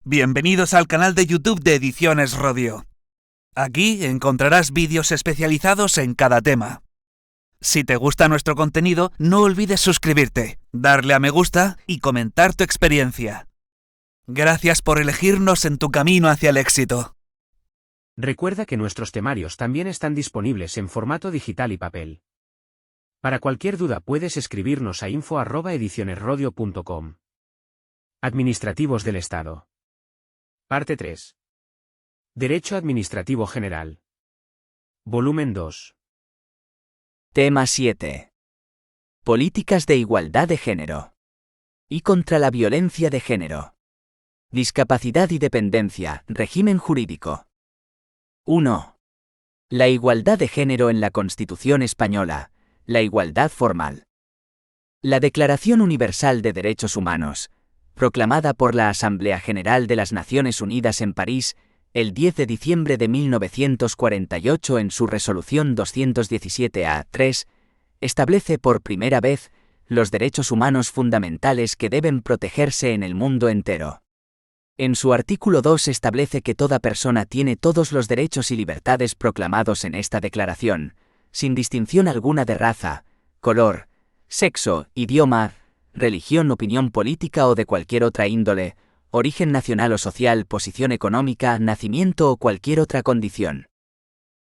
Bienvenidos al canal de YouTube de Ediciones Rodio. Aquí encontrarás vídeos especializados en cada tema. Si te gusta nuestro contenido, no olvides suscribirte, darle a me gusta y comentar tu experiencia. Gracias por elegirnos en tu camino hacia el éxito. Recuerda que nuestros temarios también están disponibles en formato digital y papel. Para cualquier duda puedes escribirnos a info@edicionesrodio.com. Administrativos del Estado. Parte 3. Derecho Administrativo General. Volumen 2. Tema 7. Políticas de igualdad de género. Y contra la violencia de género. Discapacidad y dependencia, régimen jurídico. 1. La igualdad de género en la Constitución española, la igualdad formal. La Declaración Universal de Derechos Humanos, proclamada por la Asamblea General de las Naciones Unidas en París, el 10 de diciembre de 1948 en su resolución 217-A3, establece por primera vez los derechos humanos fundamentales que deben protegerse en el mundo entero. En su artículo 2 establece que toda persona tiene todos los derechos y libertades proclamados en esta declaración, sin distinción alguna de raza, color, sexo, idioma, religión, opinión política o de cualquier otra índole, origen nacional o social, posición económica, nacimiento o cualquier otra condición.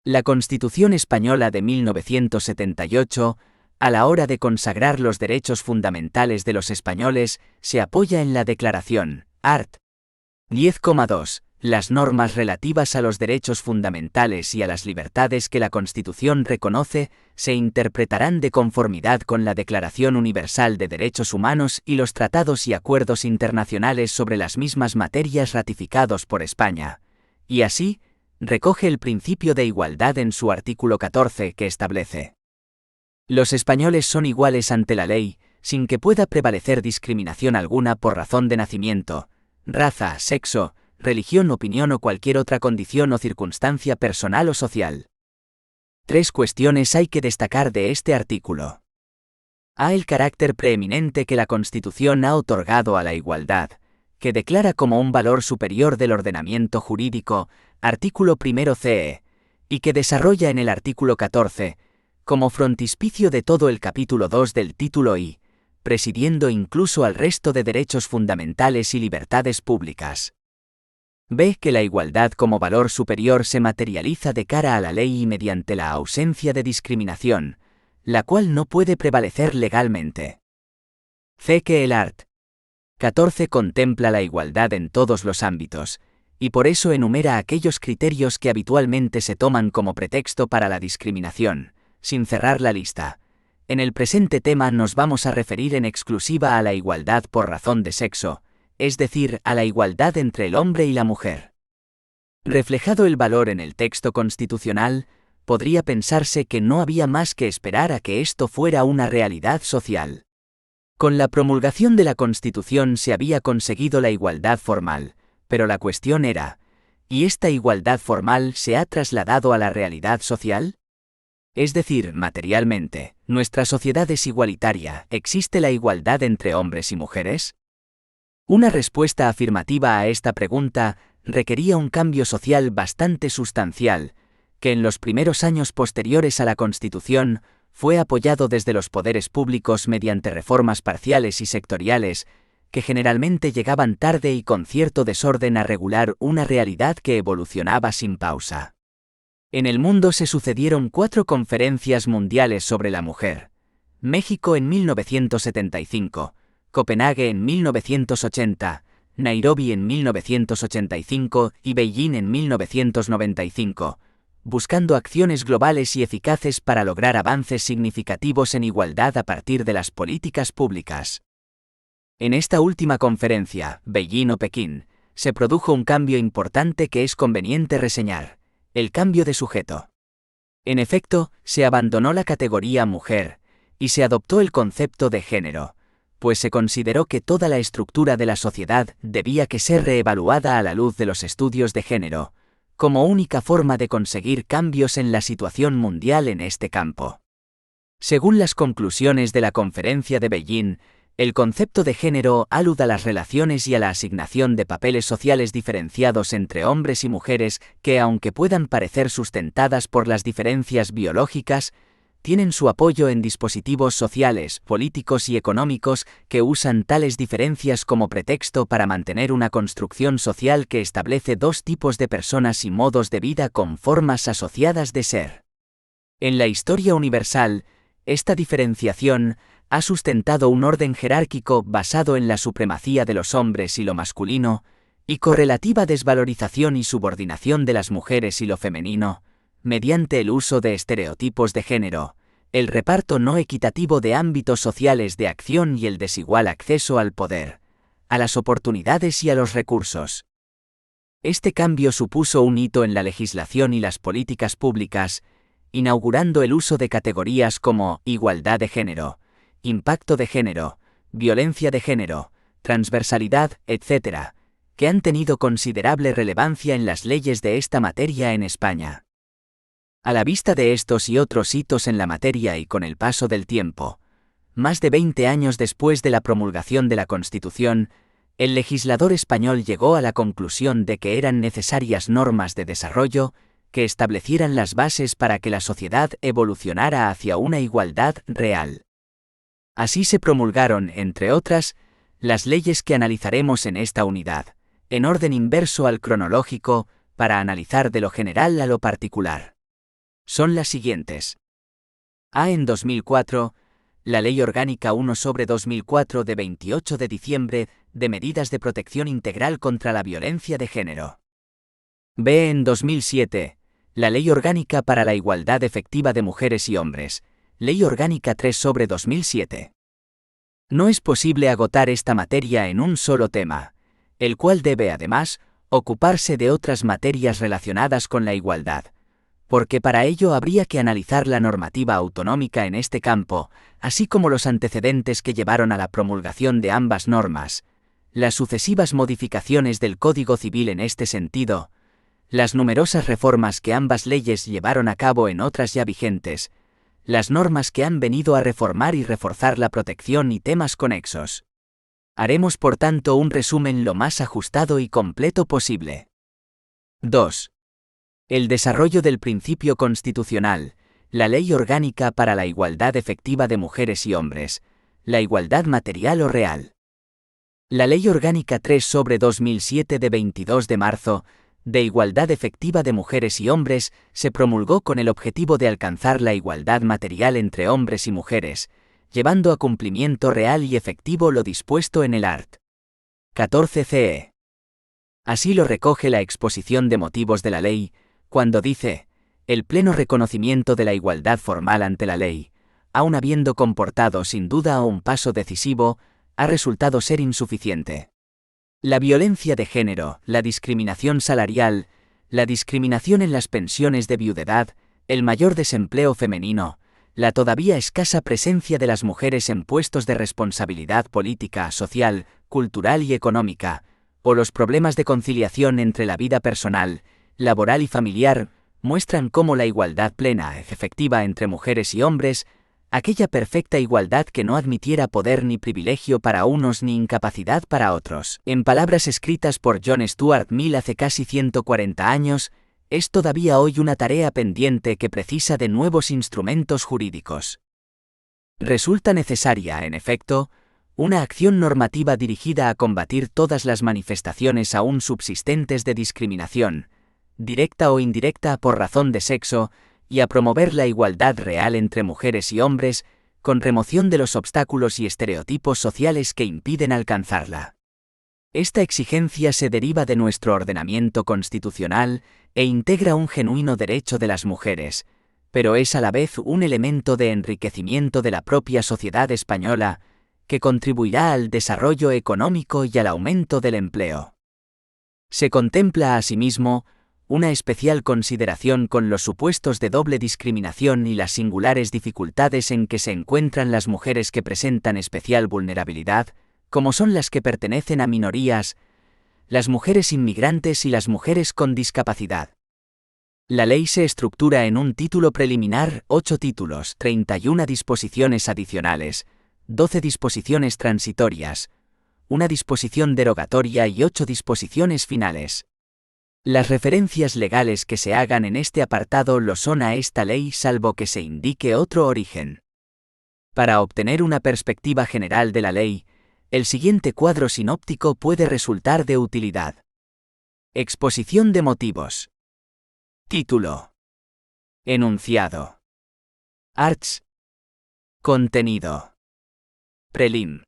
La Constitución Española de 1978, a la hora de consagrar los derechos fundamentales de los españoles, se apoya en la Declaración, art. 10,2. Las normas relativas a los derechos fundamentales y a las libertades que la Constitución reconoce se interpretarán de conformidad con la Declaración Universal de Derechos Humanos y los tratados y acuerdos internacionales sobre las mismas materias ratificados por España, y así, recoge el principio de igualdad en su artículo 14 que establece: los españoles son iguales ante la ley, sin que pueda prevalecer discriminación alguna por razón de nacimiento, raza, sexo, religión, opinión o cualquier otra condición o circunstancia personal o social. 3 cuestiones hay que destacar de este artículo. A. El carácter preeminente que la Constitución ha otorgado a la igualdad, que declara como un valor superior del ordenamiento jurídico, artículo 1 CE, y que desarrolla en el artículo 14, como frontispicio de todo el capítulo 2 del título I, presidiendo incluso al resto de derechos fundamentales y libertades públicas. B. Que la igualdad como valor superior se materializa de cara a la ley y mediante la ausencia de discriminación, la cual no puede prevalecer legalmente. C. Que el art. 14 contempla la igualdad en todos los ámbitos, y por eso enumera aquellos criterios que habitualmente se toman como pretexto para la discriminación, sin cerrar la lista. En el presente tema nos vamos a referir en exclusiva a la igualdad por razón de sexo, es decir, a la igualdad entre el hombre y la mujer. Reflejado el valor en el texto constitucional, podría pensarse que no había más que esperar a que esto fuera una realidad social. Con la promulgación de la Constitución se había conseguido la igualdad formal, pero la cuestión era, ¿y esta igualdad formal se ha trasladado a la realidad social? Es decir, materialmente, ¿nuestra sociedad es igualitaria? ¿Existe la igualdad entre hombres y mujeres? Una respuesta afirmativa a esta pregunta requería un cambio social bastante sustancial, que en los primeros años posteriores a la Constitución fue apoyado desde los poderes públicos mediante reformas parciales y sectoriales, que generalmente llegaban tarde y con cierto desorden a regular una realidad que evolucionaba sin pausa. En el mundo se sucedieron 4 conferencias mundiales sobre la mujer: México en 1975, Copenhague en 1980, Nairobi en 1985 y Beijing en 1995, buscando acciones globales y eficaces para lograr avances significativos en igualdad a partir de las políticas públicas. En esta última conferencia, Beijing o Pekín, se produjo un cambio importante que es conveniente reseñar: el cambio de sujeto. En efecto, se abandonó la categoría mujer, y se adoptó el concepto de género, pues se consideró que toda la estructura de la sociedad debía que ser reevaluada a la luz de los estudios de género, como única forma de conseguir cambios en la situación mundial en este campo. Según las conclusiones de la Conferencia de Beijing, El concepto de género alude a las relaciones y a la asignación de papeles sociales diferenciados entre hombres y mujeres que, aunque puedan parecer sustentadas por las diferencias biológicas, tienen su apoyo en dispositivos sociales, políticos y económicos que usan tales diferencias como pretexto para mantener una construcción social que establece dos tipos de personas y modos de vida con formas asociadas de ser. En la historia universal, esta diferenciación ha sustentado un orden jerárquico basado en la supremacía de los hombres y lo masculino, y correlativa desvalorización y subordinación de las mujeres y lo femenino, mediante el uso de estereotipos de género, el reparto no equitativo de ámbitos sociales de acción y el desigual acceso al poder, a las oportunidades y a los recursos. Este cambio supuso un hito en la legislación y las políticas públicas, inaugurando el uso de categorías como igualdad de género, impacto de género, violencia de género, transversalidad, etc., que han tenido considerable relevancia en las leyes de esta materia en España. A la vista de estos y otros hitos en la materia y con el paso del tiempo, más de 20 años después de la promulgación de la Constitución, el legislador español llegó a la conclusión de que eran necesarias normas de desarrollo que establecieran las bases para que la sociedad evolucionara hacia una igualdad real. Así se promulgaron, entre otras, las leyes que analizaremos en esta unidad, en orden inverso al cronológico, para analizar de lo general a lo particular. Son las siguientes. A. En 2004, la Ley Orgánica 1/2004 de 28 de diciembre de medidas de protección integral contra la violencia de género. B. En 2007, la Ley Orgánica para la Igualdad Efectiva de Mujeres y Hombres, Ley Orgánica 3/2007. No es posible agotar esta materia en un solo tema, el cual debe, además, ocuparse de otras materias relacionadas con la igualdad, porque para ello habría que analizar la normativa autonómica en este campo, así como los antecedentes que llevaron a la promulgación de ambas normas, las sucesivas modificaciones del Código Civil en este sentido, las numerosas reformas que ambas leyes llevaron a cabo en otras ya vigentes, las normas que han venido a reformar y reforzar la protección y temas conexos. Haremos por tanto un resumen lo más ajustado y completo posible. 2. El desarrollo del principio constitucional, la Ley Orgánica para la Igualdad Efectiva de Mujeres y Hombres, la igualdad material o real. La Ley Orgánica 3/2007 de 22 de marzo, de Igualdad Efectiva de Mujeres y Hombres, se promulgó con el objetivo de alcanzar la igualdad material entre hombres y mujeres, llevando a cumplimiento real y efectivo lo dispuesto en el art. 14 CE. Así lo recoge la exposición de motivos de la ley, cuando dice, el pleno reconocimiento de la igualdad formal ante la ley, aun habiendo comportado sin duda un paso decisivo, ha resultado ser insuficiente. La violencia de género, la discriminación salarial, la discriminación en las pensiones de viudedad, el mayor desempleo femenino, la todavía escasa presencia de las mujeres en puestos de responsabilidad política, social, cultural y económica, o los problemas de conciliación entre la vida personal, laboral y familiar, muestran cómo la igualdad plena, efectiva entre mujeres y hombres, aquella perfecta igualdad que no admitiera poder ni privilegio para unos ni incapacidad para otros, en palabras escritas por John Stuart Mill hace casi 140 años, es todavía hoy una tarea pendiente que precisa de nuevos instrumentos jurídicos. Resulta necesaria, en efecto, una acción normativa dirigida a combatir todas las manifestaciones aún subsistentes de discriminación, directa o indirecta por razón de sexo, y a promover la igualdad real entre mujeres y hombres, con remoción de los obstáculos y estereotipos sociales que impiden alcanzarla. Esta exigencia se deriva de nuestro ordenamiento constitucional e integra un genuino derecho de las mujeres, pero es a la vez un elemento de enriquecimiento de la propia sociedad española, que contribuirá al desarrollo económico y al aumento del empleo. Se contempla asimismo una especial consideración con los supuestos de doble discriminación y las singulares dificultades en que se encuentran las mujeres que presentan especial vulnerabilidad, como son las que pertenecen a minorías, las mujeres inmigrantes y las mujeres con discapacidad. La ley se estructura en un título preliminar, 8 títulos, 31 disposiciones adicionales, 12 disposiciones transitorias, una disposición derogatoria y 8 disposiciones finales. Las referencias legales que se hagan en este apartado lo son a esta ley salvo que se indique otro origen. Para obtener una perspectiva general de la ley, el siguiente cuadro sinóptico puede resultar de utilidad. Exposición de motivos. Título. Enunciado. Arts. Contenido. Prelim.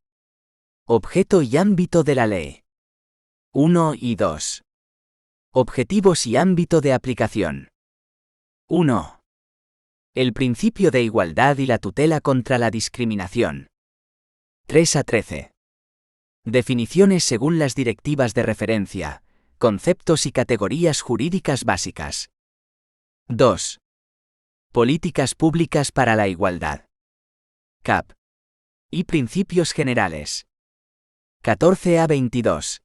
Objeto y ámbito de la ley. 1 y 2. Objetivos y ámbito de aplicación. 1. El principio de igualdad y la tutela contra la discriminación. 3 a 13. Definiciones según las directivas de referencia, conceptos y categorías jurídicas básicas. 2. Políticas públicas para la igualdad. CAP. Y principios generales. 14 a 22.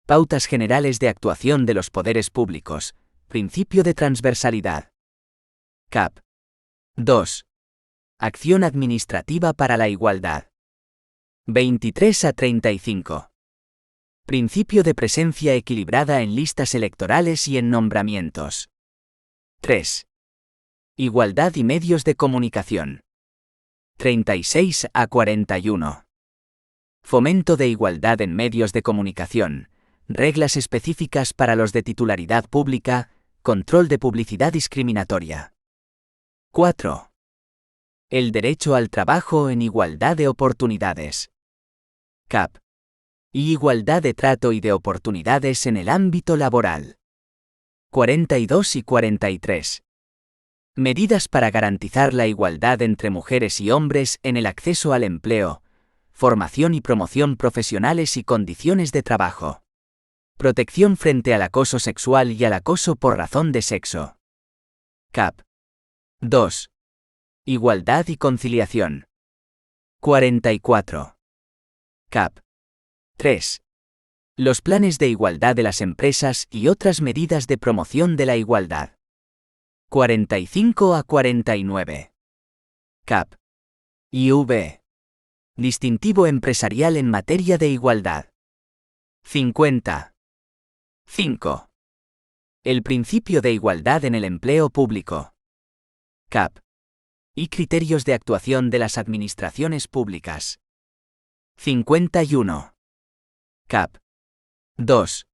Pautas generales de actuación de los poderes públicos, principio de transversalidad. CAP. 2. Acción administrativa para la igualdad. 23 a 35. Principio de presencia equilibrada en listas electorales y en nombramientos. 3. Igualdad y medios de comunicación. 36 a 41. Fomento de igualdad en medios de comunicación, reglas específicas para los de titularidad pública, control de publicidad discriminatoria. 4. El derecho al trabajo en igualdad de oportunidades. CAP. Y igualdad de trato y de oportunidades en el ámbito laboral. 42 y 43. Medidas para garantizar la igualdad entre mujeres y hombres en el acceso al empleo, formación y promoción profesionales y condiciones de trabajo. Protección frente al acoso sexual y al acoso por razón de sexo. CAP. 2. Igualdad y conciliación. 44. CAP. 3. Los planes de igualdad de las empresas y otras medidas de promoción de la igualdad. 45 a 49. CAP. IV. Distintivo empresarial en materia de igualdad. 50. 5. El principio de igualdad en el empleo público. CAP. Y criterios de actuación de las administraciones públicas. 51. CAP. 2.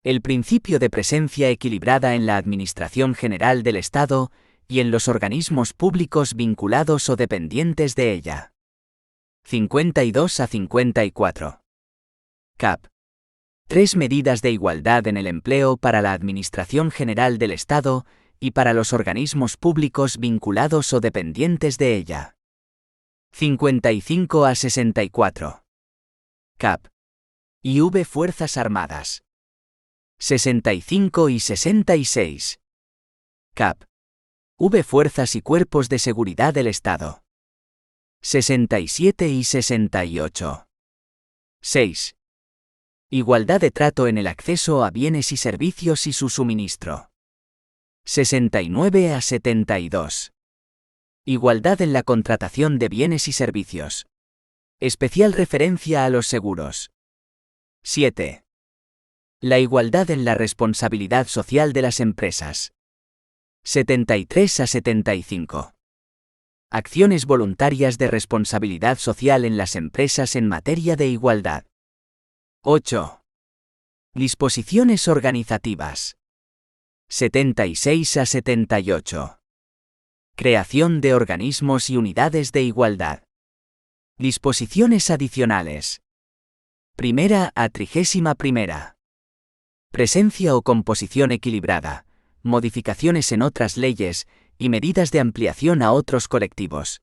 El principio de presencia equilibrada en la Administración General del Estado y en los organismos públicos vinculados o dependientes de ella. 52 a 54. CAP. 3 medidas de igualdad en el empleo para la Administración General del Estado y para los organismos públicos vinculados o dependientes de ella. 55 a 64. CAP. IV Fuerzas Armadas. 65 y 66. CAP. V Fuerzas y Cuerpos de Seguridad del Estado. 67 y 68. 6. Igualdad de trato en el acceso a bienes y servicios y su suministro. 69 a 72. Igualdad en la contratación de bienes y servicios. Especial referencia a los seguros. 7. La igualdad en la responsabilidad social de las empresas. 73 a 75. Acciones voluntarias de responsabilidad social en las empresas en materia de igualdad. 8. Disposiciones organizativas. 76 a 78. Creación de organismos y unidades de igualdad. Disposiciones adicionales. Primera a 31. Presencia o composición equilibrada, modificaciones en otras leyes y medidas de ampliación a otros colectivos.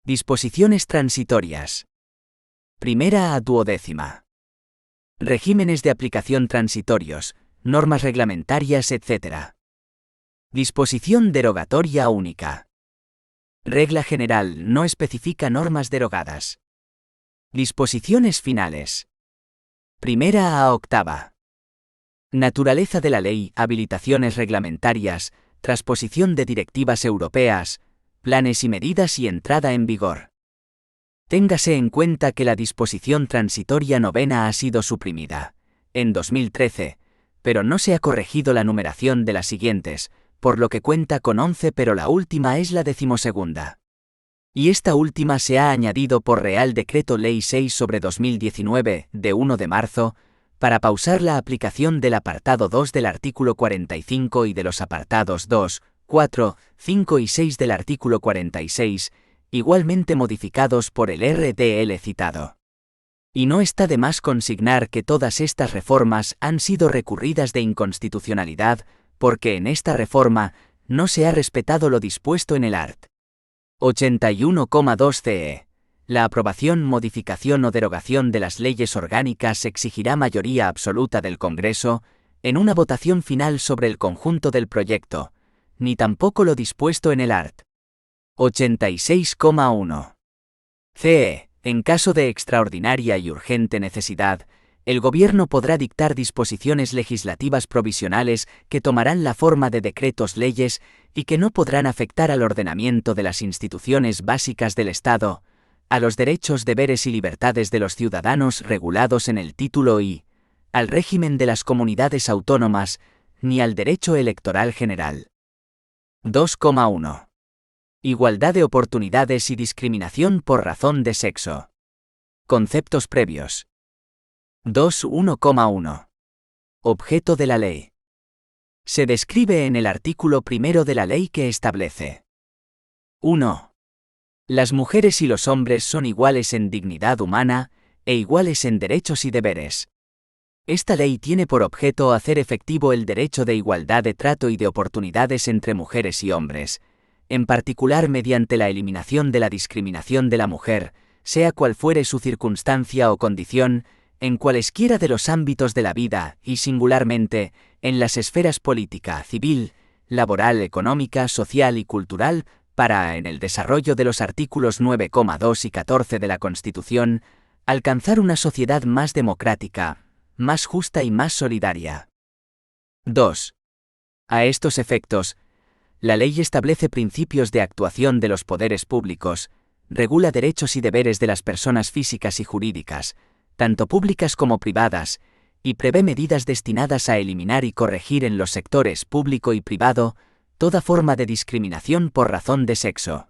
Disposiciones transitorias. Primera a 12. Regímenes de aplicación transitorios, normas reglamentarias, etc. Disposición derogatoria única. Regla general no especifica normas derogadas. Disposiciones finales. Primera a 8. Naturaleza de la ley, habilitaciones reglamentarias, transposición de directivas europeas, planes y medidas y entrada en vigor. Téngase en cuenta que la disposición transitoria novena ha sido suprimida en 2013, pero no se ha corregido la numeración de las siguientes, por lo que cuenta con 11, pero la última es la 12ª. Y esta última se ha añadido por Real Decreto Ley 6/2019, de 1 de marzo, para pausar la aplicación del apartado 2 del artículo 45 y de los apartados 2, 4, 5 y 6 del artículo 46, igualmente modificados por el RDL citado. Y no está de más consignar que todas estas reformas han sido recurridas de inconstitucionalidad, porque en esta reforma no se ha respetado lo dispuesto en el art. 81,2 CE. La aprobación, modificación o derogación de las leyes orgánicas exigirá mayoría absoluta del Congreso en una votación final sobre el conjunto del proyecto, ni tampoco lo dispuesto en el art. 86,1 CE. En caso de extraordinaria y urgente necesidad, el Gobierno podrá dictar disposiciones legislativas provisionales que tomarán la forma de decretos-leyes y que no podrán afectar al ordenamiento de las instituciones básicas del Estado, a los derechos, deberes y libertades de los ciudadanos regulados en el título I, al régimen de las comunidades autónomas, ni al derecho electoral general. 2,1. Igualdad de oportunidades y discriminación por razón de sexo. Conceptos previos. 2.1,1. Objeto de la ley. Se describe en el artículo 1 de la ley que establece: 1. Las mujeres y los hombres son iguales en dignidad humana, e iguales en derechos y deberes. Esta ley tiene por objeto hacer efectivo el derecho de igualdad de trato y de oportunidades entre mujeres y hombres, en particular mediante la eliminación de la discriminación de la mujer, sea cual fuere su circunstancia o condición, en cualesquiera de los ámbitos de la vida y singularmente, en las esferas política, civil, laboral, económica, social y cultural, para, en el desarrollo de los artículos 9,2 y 14 de la Constitución, alcanzar una sociedad más democrática, más justa y más solidaria. 2. A estos efectos, la ley establece principios de actuación de los poderes públicos, regula derechos y deberes de las personas físicas y jurídicas, tanto públicas como privadas, y prevé medidas destinadas a eliminar y corregir en los sectores público y privado toda forma de discriminación por razón de sexo.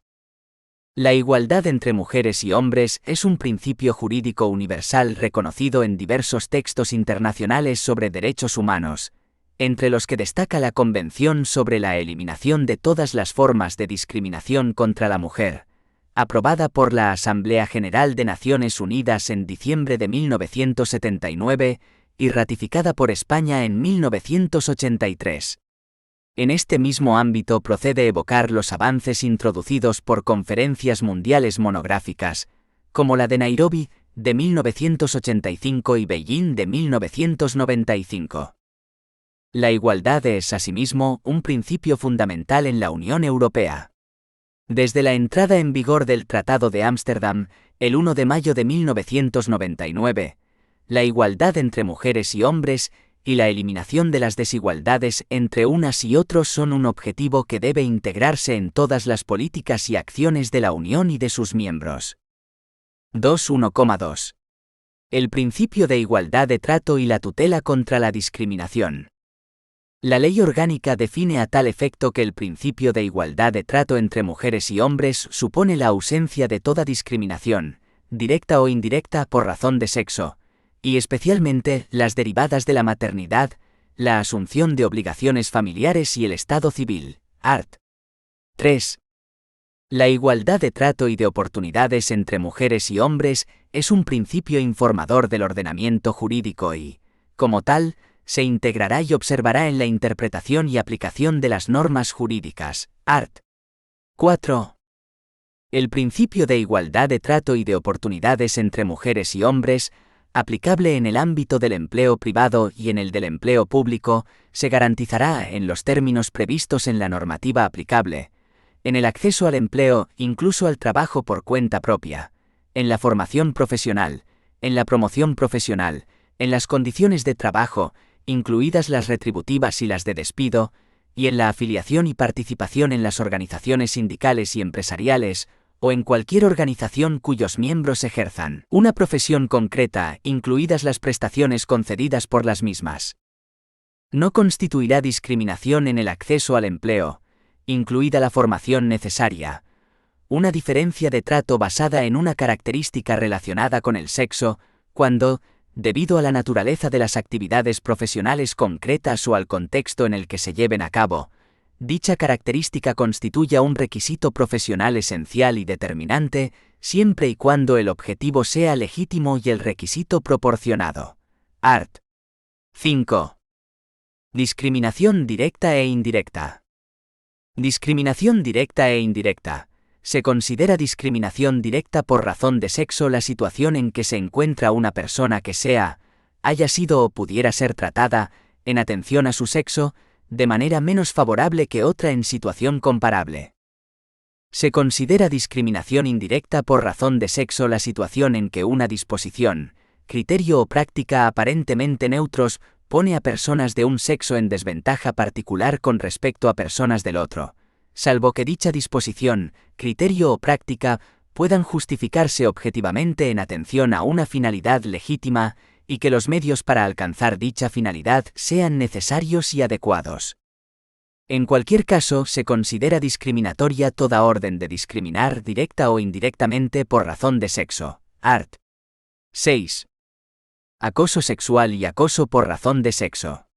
La igualdad entre mujeres y hombres es un principio jurídico universal reconocido en diversos textos internacionales sobre derechos humanos, entre los que destaca la Convención sobre la Eliminación de todas las formas de discriminación contra la mujer, aprobada por la Asamblea General de Naciones Unidas en diciembre de 1979 y ratificada por España en 1983. En este mismo ámbito procede evocar los avances introducidos por conferencias mundiales monográficas, como la de Nairobi, de 1985 y Beijing de 1995. La igualdad es, asimismo, un principio fundamental en la Unión Europea. Desde la entrada en vigor del Tratado de Ámsterdam, el 1 de mayo de 1999, la igualdad entre mujeres y hombres y la eliminación de las desigualdades entre unas y otros son un objetivo que debe integrarse en todas las políticas y acciones de la Unión y de sus miembros. 2.1,2. El principio de igualdad de trato y la tutela contra la discriminación. La Ley Orgánica define a tal efecto que el principio de igualdad de trato entre mujeres y hombres supone la ausencia de toda discriminación, directa o indirecta por razón de sexo, y especialmente las derivadas de la maternidad, la asunción de obligaciones familiares y el estado civil. Art. 3. La igualdad de trato y de oportunidades entre mujeres y hombres es un principio informador del ordenamiento jurídico y, como tal, se integrará y observará en la interpretación y aplicación de las normas jurídicas. Art. 4. El principio de igualdad de trato y de oportunidades entre mujeres y hombres, aplicable en el ámbito del empleo privado y en el del empleo público, se garantizará en los términos previstos en la normativa aplicable, en el acceso al empleo, incluso al trabajo por cuenta propia, en la formación profesional, en la promoción profesional, en las condiciones de trabajo, incluidas las retributivas y las de despido, y en la afiliación y participación en las organizaciones sindicales y empresariales, o en cualquier organización cuyos miembros ejerzan una profesión concreta, incluidas las prestaciones concedidas por las mismas. No constituirá discriminación en el acceso al empleo, incluida la formación necesaria, una diferencia de trato basada en una característica relacionada con el sexo, cuando, debido a la naturaleza de las actividades profesionales concretas o al contexto en el que se lleven a cabo, dicha característica constituya un requisito profesional esencial y determinante, siempre y cuando el objetivo sea legítimo y el requisito proporcionado. Art. 5. Discriminación directa e indirecta. Discriminación directa e indirecta. Se considera discriminación directa por razón de sexo la situación en que se encuentra una persona que haya sido o pudiera ser tratada, en atención a su sexo, de manera menos favorable que otra en situación comparable. Se considera discriminación indirecta por razón de sexo la situación en que una disposición, criterio o práctica aparentemente neutros pone a personas de un sexo en desventaja particular con respecto a personas del otro, salvo que dicha disposición, criterio o práctica puedan justificarse objetivamente en atención a una finalidad legítima y que los medios para alcanzar dicha finalidad sean necesarios y adecuados. En cualquier caso, se considera discriminatoria toda orden de discriminar directa o indirectamente por razón de sexo. Art. 6. Acoso sexual y acoso por razón de sexo.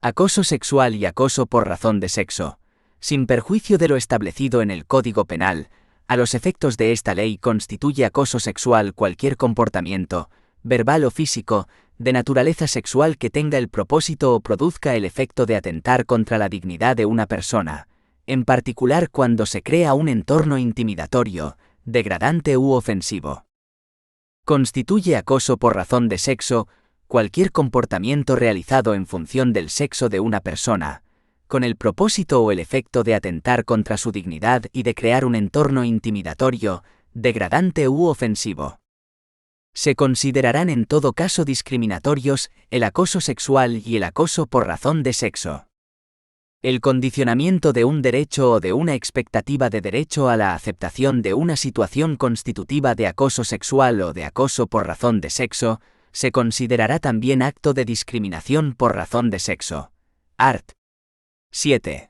Acoso sexual y acoso por razón de sexo. Sin perjuicio de lo establecido en el Código Penal, a los efectos de esta ley constituye acoso sexual cualquier comportamiento, verbal o físico, de naturaleza sexual que tenga el propósito o produzca el efecto de atentar contra la dignidad de una persona, en particular cuando se crea un entorno intimidatorio, degradante u ofensivo. Constituye acoso por razón de sexo cualquier comportamiento realizado en función del sexo de una persona, con el propósito o el efecto de atentar contra su dignidad y de crear un entorno intimidatorio, degradante u ofensivo. Se considerarán en todo caso discriminatorios el acoso sexual y el acoso por razón de sexo. El condicionamiento de un derecho o de una expectativa de derecho a la aceptación de una situación constitutiva de acoso sexual o de acoso por razón de sexo, se considerará también acto de discriminación por razón de sexo. Art. 7.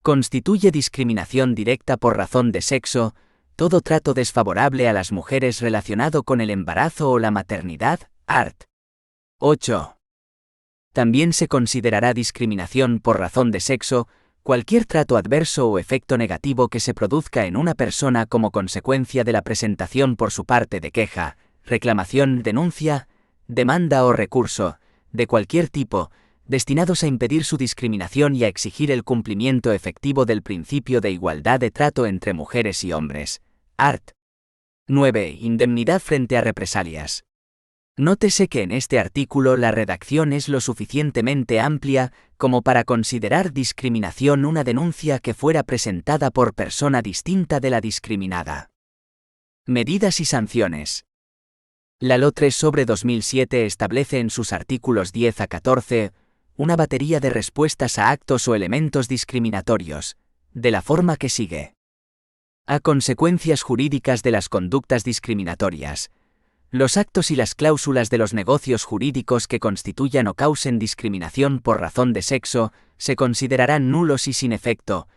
Constituye discriminación directa por razón de sexo todo trato desfavorable a las mujeres relacionado con el embarazo o la maternidad. Art. 8. También se considerará discriminación por razón de sexo cualquier trato adverso o efecto negativo que se produzca en una persona como consecuencia de la presentación por su parte de queja, reclamación, denuncia, demanda o recurso, de cualquier tipo, destinados a impedir su discriminación y a exigir el cumplimiento efectivo del principio de igualdad de trato entre mujeres y hombres. Art. 9. Indemnidad frente a represalias. Nótese que en este artículo la redacción es lo suficientemente amplia como para considerar discriminación una denuncia que fuera presentada por persona distinta de la discriminada. Medidas y sanciones. La Ley 3/2007 establece en sus artículos 10 a 14 una batería de respuestas a actos o elementos discriminatorios, de la forma que sigue. A. Consecuencias jurídicas de las conductas discriminatorias. Los actos y las cláusulas de los negocios jurídicos que constituyan o causen discriminación por razón de sexo se considerarán nulos y sin efecto,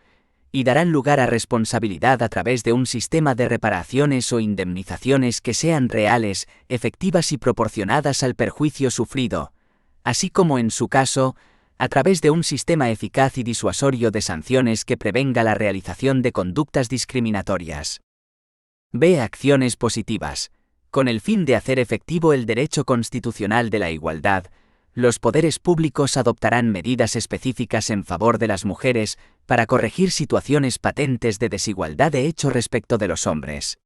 y darán lugar a responsabilidad a través de un sistema de reparaciones o indemnizaciones que sean reales, efectivas y proporcionadas al perjuicio sufrido, así como en su caso, a través de un sistema eficaz y disuasorio de sanciones que prevenga la realización de conductas discriminatorias. B. Acciones positivas. Con el fin de hacer efectivo el derecho constitucional de la igualdad, los poderes públicos adoptarán medidas específicas en favor de las mujeres para corregir situaciones patentes de desigualdad de hecho respecto de los hombres.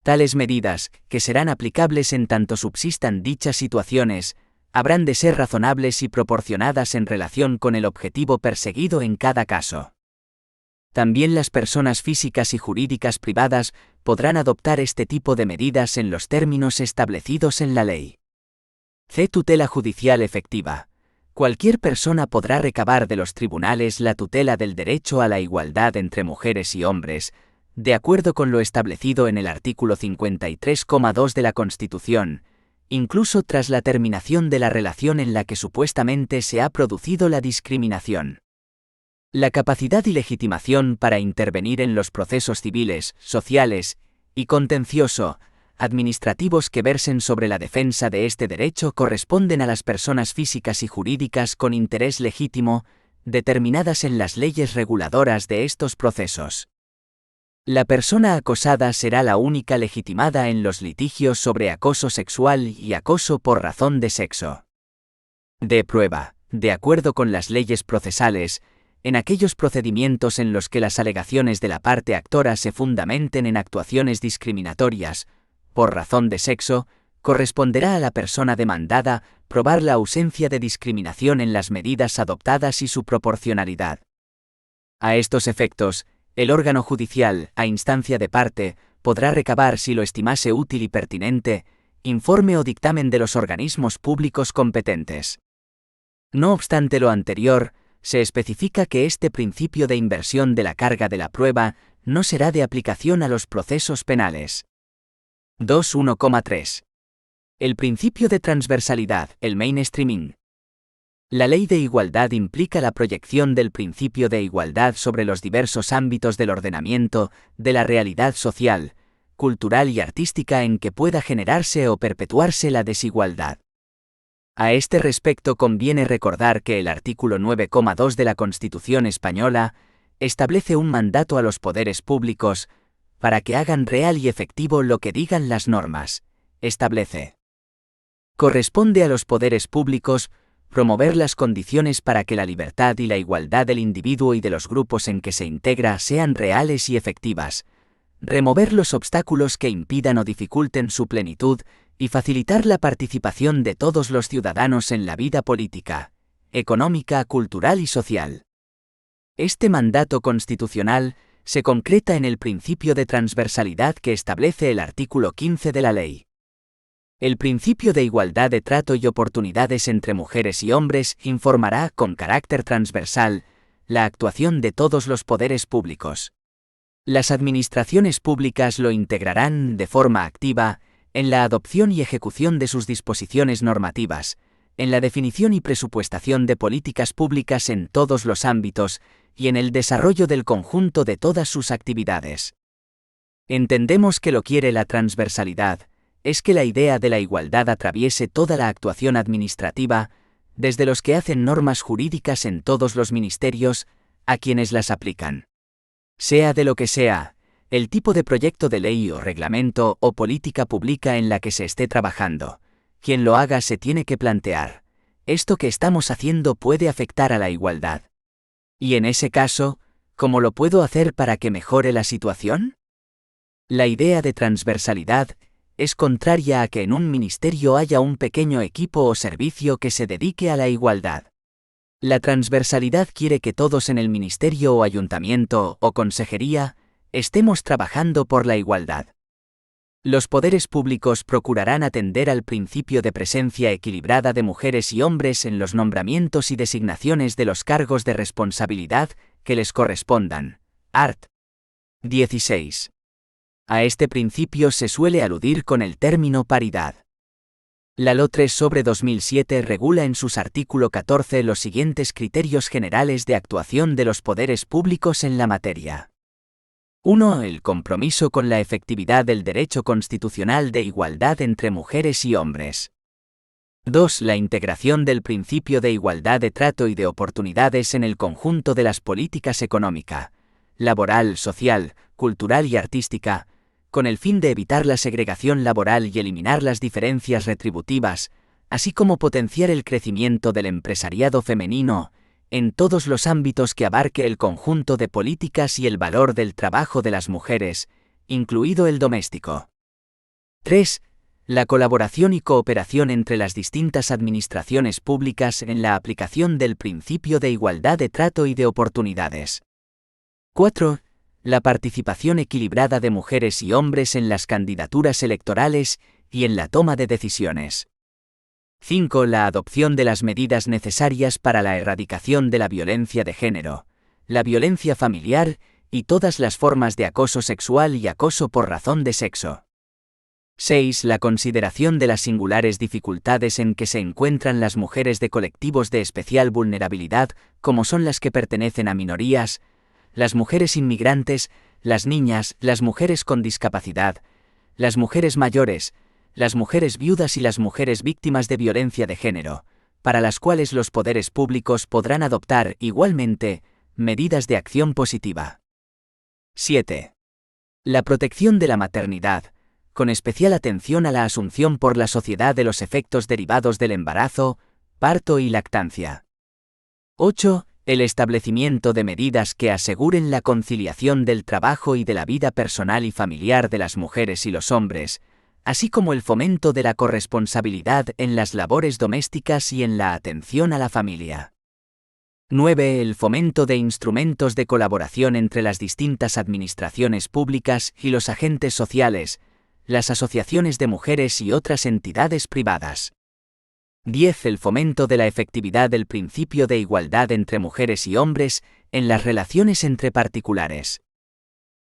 Tales medidas, que serán aplicables en tanto subsistan dichas situaciones, habrán de ser razonables y proporcionadas en relación con el objetivo perseguido en cada caso. También las personas físicas y jurídicas privadas podrán adoptar este tipo de medidas en los términos establecidos en la ley. C. Tutela judicial efectiva. Cualquier persona podrá recabar de los tribunales la tutela del derecho a la igualdad entre mujeres y hombres, de acuerdo con lo establecido en el artículo 53,2 de la Constitución, incluso tras la terminación de la relación en la que supuestamente se ha producido la discriminación. La capacidad y legitimación para intervenir en los procesos civiles, sociales y contencioso-administrativos que versen sobre la defensa de este derecho corresponden a las personas físicas y jurídicas con interés legítimo, determinadas en las leyes reguladoras de estos procesos. La persona acosada será la única legitimada en los litigios sobre acoso sexual y acoso por razón de sexo. De prueba, de acuerdo con las leyes procesales, en aquellos procedimientos en los que las alegaciones de la parte actora se fundamenten en actuaciones discriminatorias, por razón de sexo, corresponderá a la persona demandada probar la ausencia de discriminación en las medidas adoptadas y su proporcionalidad. A estos efectos, el órgano judicial, a instancia de parte, podrá recabar, si lo estimase útil y pertinente, informe o dictamen de los organismos públicos competentes. No obstante lo anterior, se especifica que este principio de inversión de la carga de la prueba no será de aplicación a los procesos penales. 2.1,3. El principio de transversalidad, el mainstreaming. La ley de igualdad implica la proyección del principio de igualdad sobre los diversos ámbitos del ordenamiento, de la realidad social, cultural y artística en que pueda generarse o perpetuarse la desigualdad. A este respecto conviene recordar que el artículo 9,2 de la Constitución española establece un mandato a los poderes públicos para que hagan real y efectivo lo que digan las normas. Establece: corresponde a los poderes públicos promover las condiciones para que la libertad y la igualdad del individuo y de los grupos en que se integra sean reales y efectivas, remover los obstáculos que impidan o dificulten su plenitud y facilitar la participación de todos los ciudadanos en la vida política, económica, cultural y social. Este mandato constitucional se concreta en el principio de transversalidad que establece el artículo 15 de la ley. El principio de igualdad de trato y oportunidades entre mujeres y hombres informará, con carácter transversal, la actuación de todos los poderes públicos. Las administraciones públicas lo integrarán de forma activa en la adopción y ejecución de sus disposiciones normativas, en la definición y presupuestación de políticas públicas en todos los ámbitos y en el desarrollo del conjunto de todas sus actividades. Entendemos que lo quiere la transversalidad, es que la idea de la igualdad atraviese toda la actuación administrativa, desde los que hacen normas jurídicas en todos los ministerios, a quienes las aplican. Sea de lo que sea, el tipo de proyecto de ley o reglamento o política pública en la que se esté trabajando, quien lo haga se tiene que plantear: ¿esto que estamos haciendo puede afectar a la igualdad? Y en ese caso, ¿cómo lo puedo hacer para que mejore la situación? La idea de transversalidad es contraria a que en un ministerio haya un pequeño equipo o servicio que se dedique a la igualdad. La transversalidad quiere que todos en el ministerio o ayuntamiento o consejería estemos trabajando por la igualdad. Los poderes públicos procurarán atender al principio de presencia equilibrada de mujeres y hombres en los nombramientos y designaciones de los cargos de responsabilidad que les correspondan. Art. 16. A este principio se suele aludir con el término paridad. La Ley 3/2007 regula en sus artículo 14 los siguientes criterios generales de actuación de los poderes públicos en la materia. 1. El compromiso con la efectividad del derecho constitucional de igualdad entre mujeres y hombres. 2. La integración del principio de igualdad de trato y de oportunidades en el conjunto de las políticas económica, laboral, social, cultural y artística, con el fin de evitar la segregación laboral y eliminar las diferencias retributivas, así como potenciar el crecimiento del empresariado femenino, en todos los ámbitos que abarque el conjunto de políticas y el valor del trabajo de las mujeres, incluido el doméstico. 3. La colaboración y cooperación entre las distintas administraciones públicas en la aplicación del principio de igualdad de trato y de oportunidades. 4. La participación equilibrada de mujeres y hombres en las candidaturas electorales y en la toma de decisiones. 5. La adopción de las medidas necesarias para la erradicación de la violencia de género, la violencia familiar y todas las formas de acoso sexual y acoso por razón de sexo. 6. La consideración de las singulares dificultades en que se encuentran las mujeres de colectivos de especial vulnerabilidad, como son las que pertenecen a minorías, las mujeres inmigrantes, las niñas, las mujeres con discapacidad, las mujeres mayores, las mujeres viudas y las mujeres víctimas de violencia de género, para las cuales los poderes públicos podrán adoptar, igualmente, medidas de acción positiva. 7. La protección de la maternidad, con especial atención a la asunción por la sociedad de los efectos derivados del embarazo, parto y lactancia. 8. El establecimiento de medidas que aseguren la conciliación del trabajo y de la vida personal y familiar de las mujeres y los hombres, así como el fomento de la corresponsabilidad en las labores domésticas y en la atención a la familia. 9. El fomento de instrumentos de colaboración entre las distintas administraciones públicas y los agentes sociales, las asociaciones de mujeres y otras entidades privadas. 10. El fomento de la efectividad del principio de igualdad entre mujeres y hombres en las relaciones entre particulares.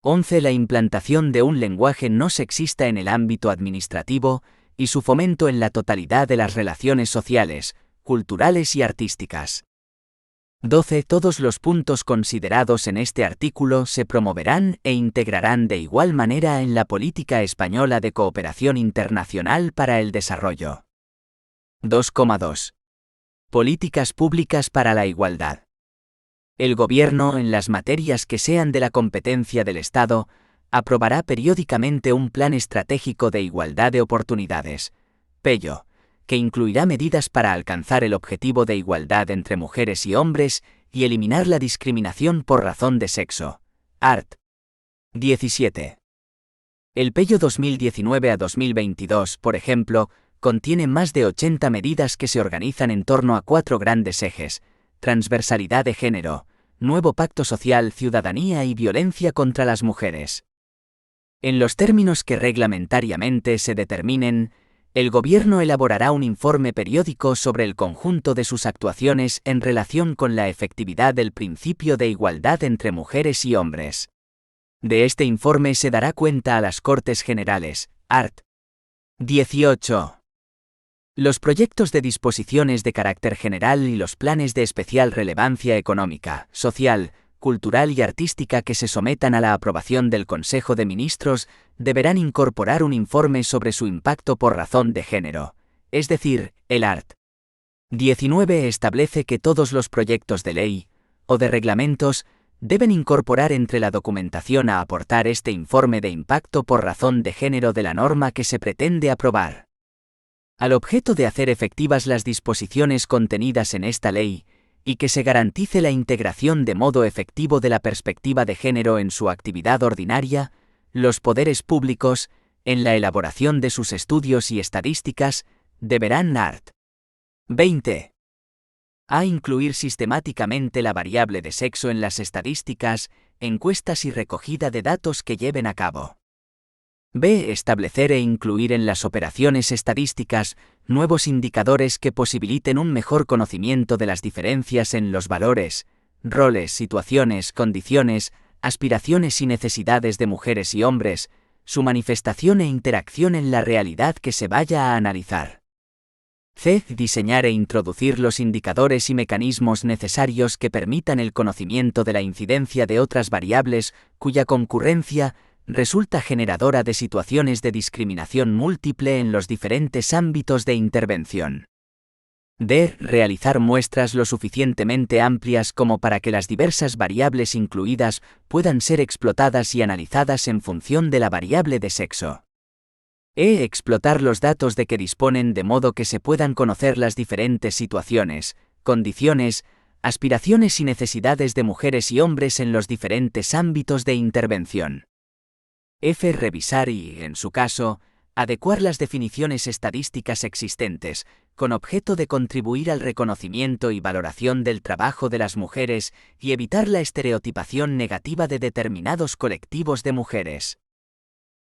11. La implantación de un lenguaje no sexista en el ámbito administrativo y su fomento en la totalidad de las relaciones sociales, culturales y artísticas. 12. Todos los puntos considerados en este artículo se promoverán e integrarán de igual manera en la política española de cooperación internacional para el desarrollo. 2,2. Políticas públicas para la igualdad. El Gobierno, en las materias que sean de la competencia del Estado, aprobará periódicamente un Plan Estratégico de Igualdad de Oportunidades, PEIO, que incluirá medidas para alcanzar el objetivo de igualdad entre mujeres y hombres y eliminar la discriminación por razón de sexo. Art. 17. El PEIO 2019 a 2022, por ejemplo, contiene más de 80 medidas que se organizan en torno a 4 grandes ejes: transversalidad de género, nuevo pacto social, ciudadanía y violencia contra las mujeres. En los términos que reglamentariamente se determinen, el Gobierno elaborará un informe periódico sobre el conjunto de sus actuaciones en relación con la efectividad del principio de igualdad entre mujeres y hombres. De este informe se dará cuenta a las Cortes Generales. Art. 18. Los proyectos de disposiciones de carácter general y los planes de especial relevancia económica, social, cultural y artística que se sometan a la aprobación del Consejo de Ministros deberán incorporar un informe sobre su impacto por razón de género, es decir, el Art. 19 establece que todos los proyectos de ley, o de reglamentos, deben incorporar entre la documentación a aportar este informe de impacto por razón de género de la norma que se pretende aprobar. Al objeto de hacer efectivas las disposiciones contenidas en esta ley, y que se garantice la integración de modo efectivo de la perspectiva de género en su actividad ordinaria, los poderes públicos, en la elaboración de sus estudios y estadísticas, deberán Art. 20. A. Incluir sistemáticamente la variable de sexo en las estadísticas, encuestas y recogida de datos que lleven a cabo. B. Establecer e incluir en las operaciones estadísticas nuevos indicadores que posibiliten un mejor conocimiento de las diferencias en los valores, roles, situaciones, condiciones, aspiraciones y necesidades de mujeres y hombres, su manifestación e interacción en la realidad que se vaya a analizar. C. Diseñar e introducir los indicadores y mecanismos necesarios que permitan el conocimiento de la incidencia de otras variables cuya concurrencia resulta generadora de situaciones de discriminación múltiple en los diferentes ámbitos de intervención. D. Realizar muestras lo suficientemente amplias como para que las diversas variables incluidas puedan ser explotadas y analizadas en función de la variable de sexo. E. Explotar los datos de que disponen de modo que se puedan conocer las diferentes situaciones, condiciones, aspiraciones y necesidades de mujeres y hombres en los diferentes ámbitos de intervención. F. Revisar y, en su caso, adecuar las definiciones estadísticas existentes, con objeto de contribuir al reconocimiento y valoración del trabajo de las mujeres y evitar la estereotipación negativa de determinados colectivos de mujeres.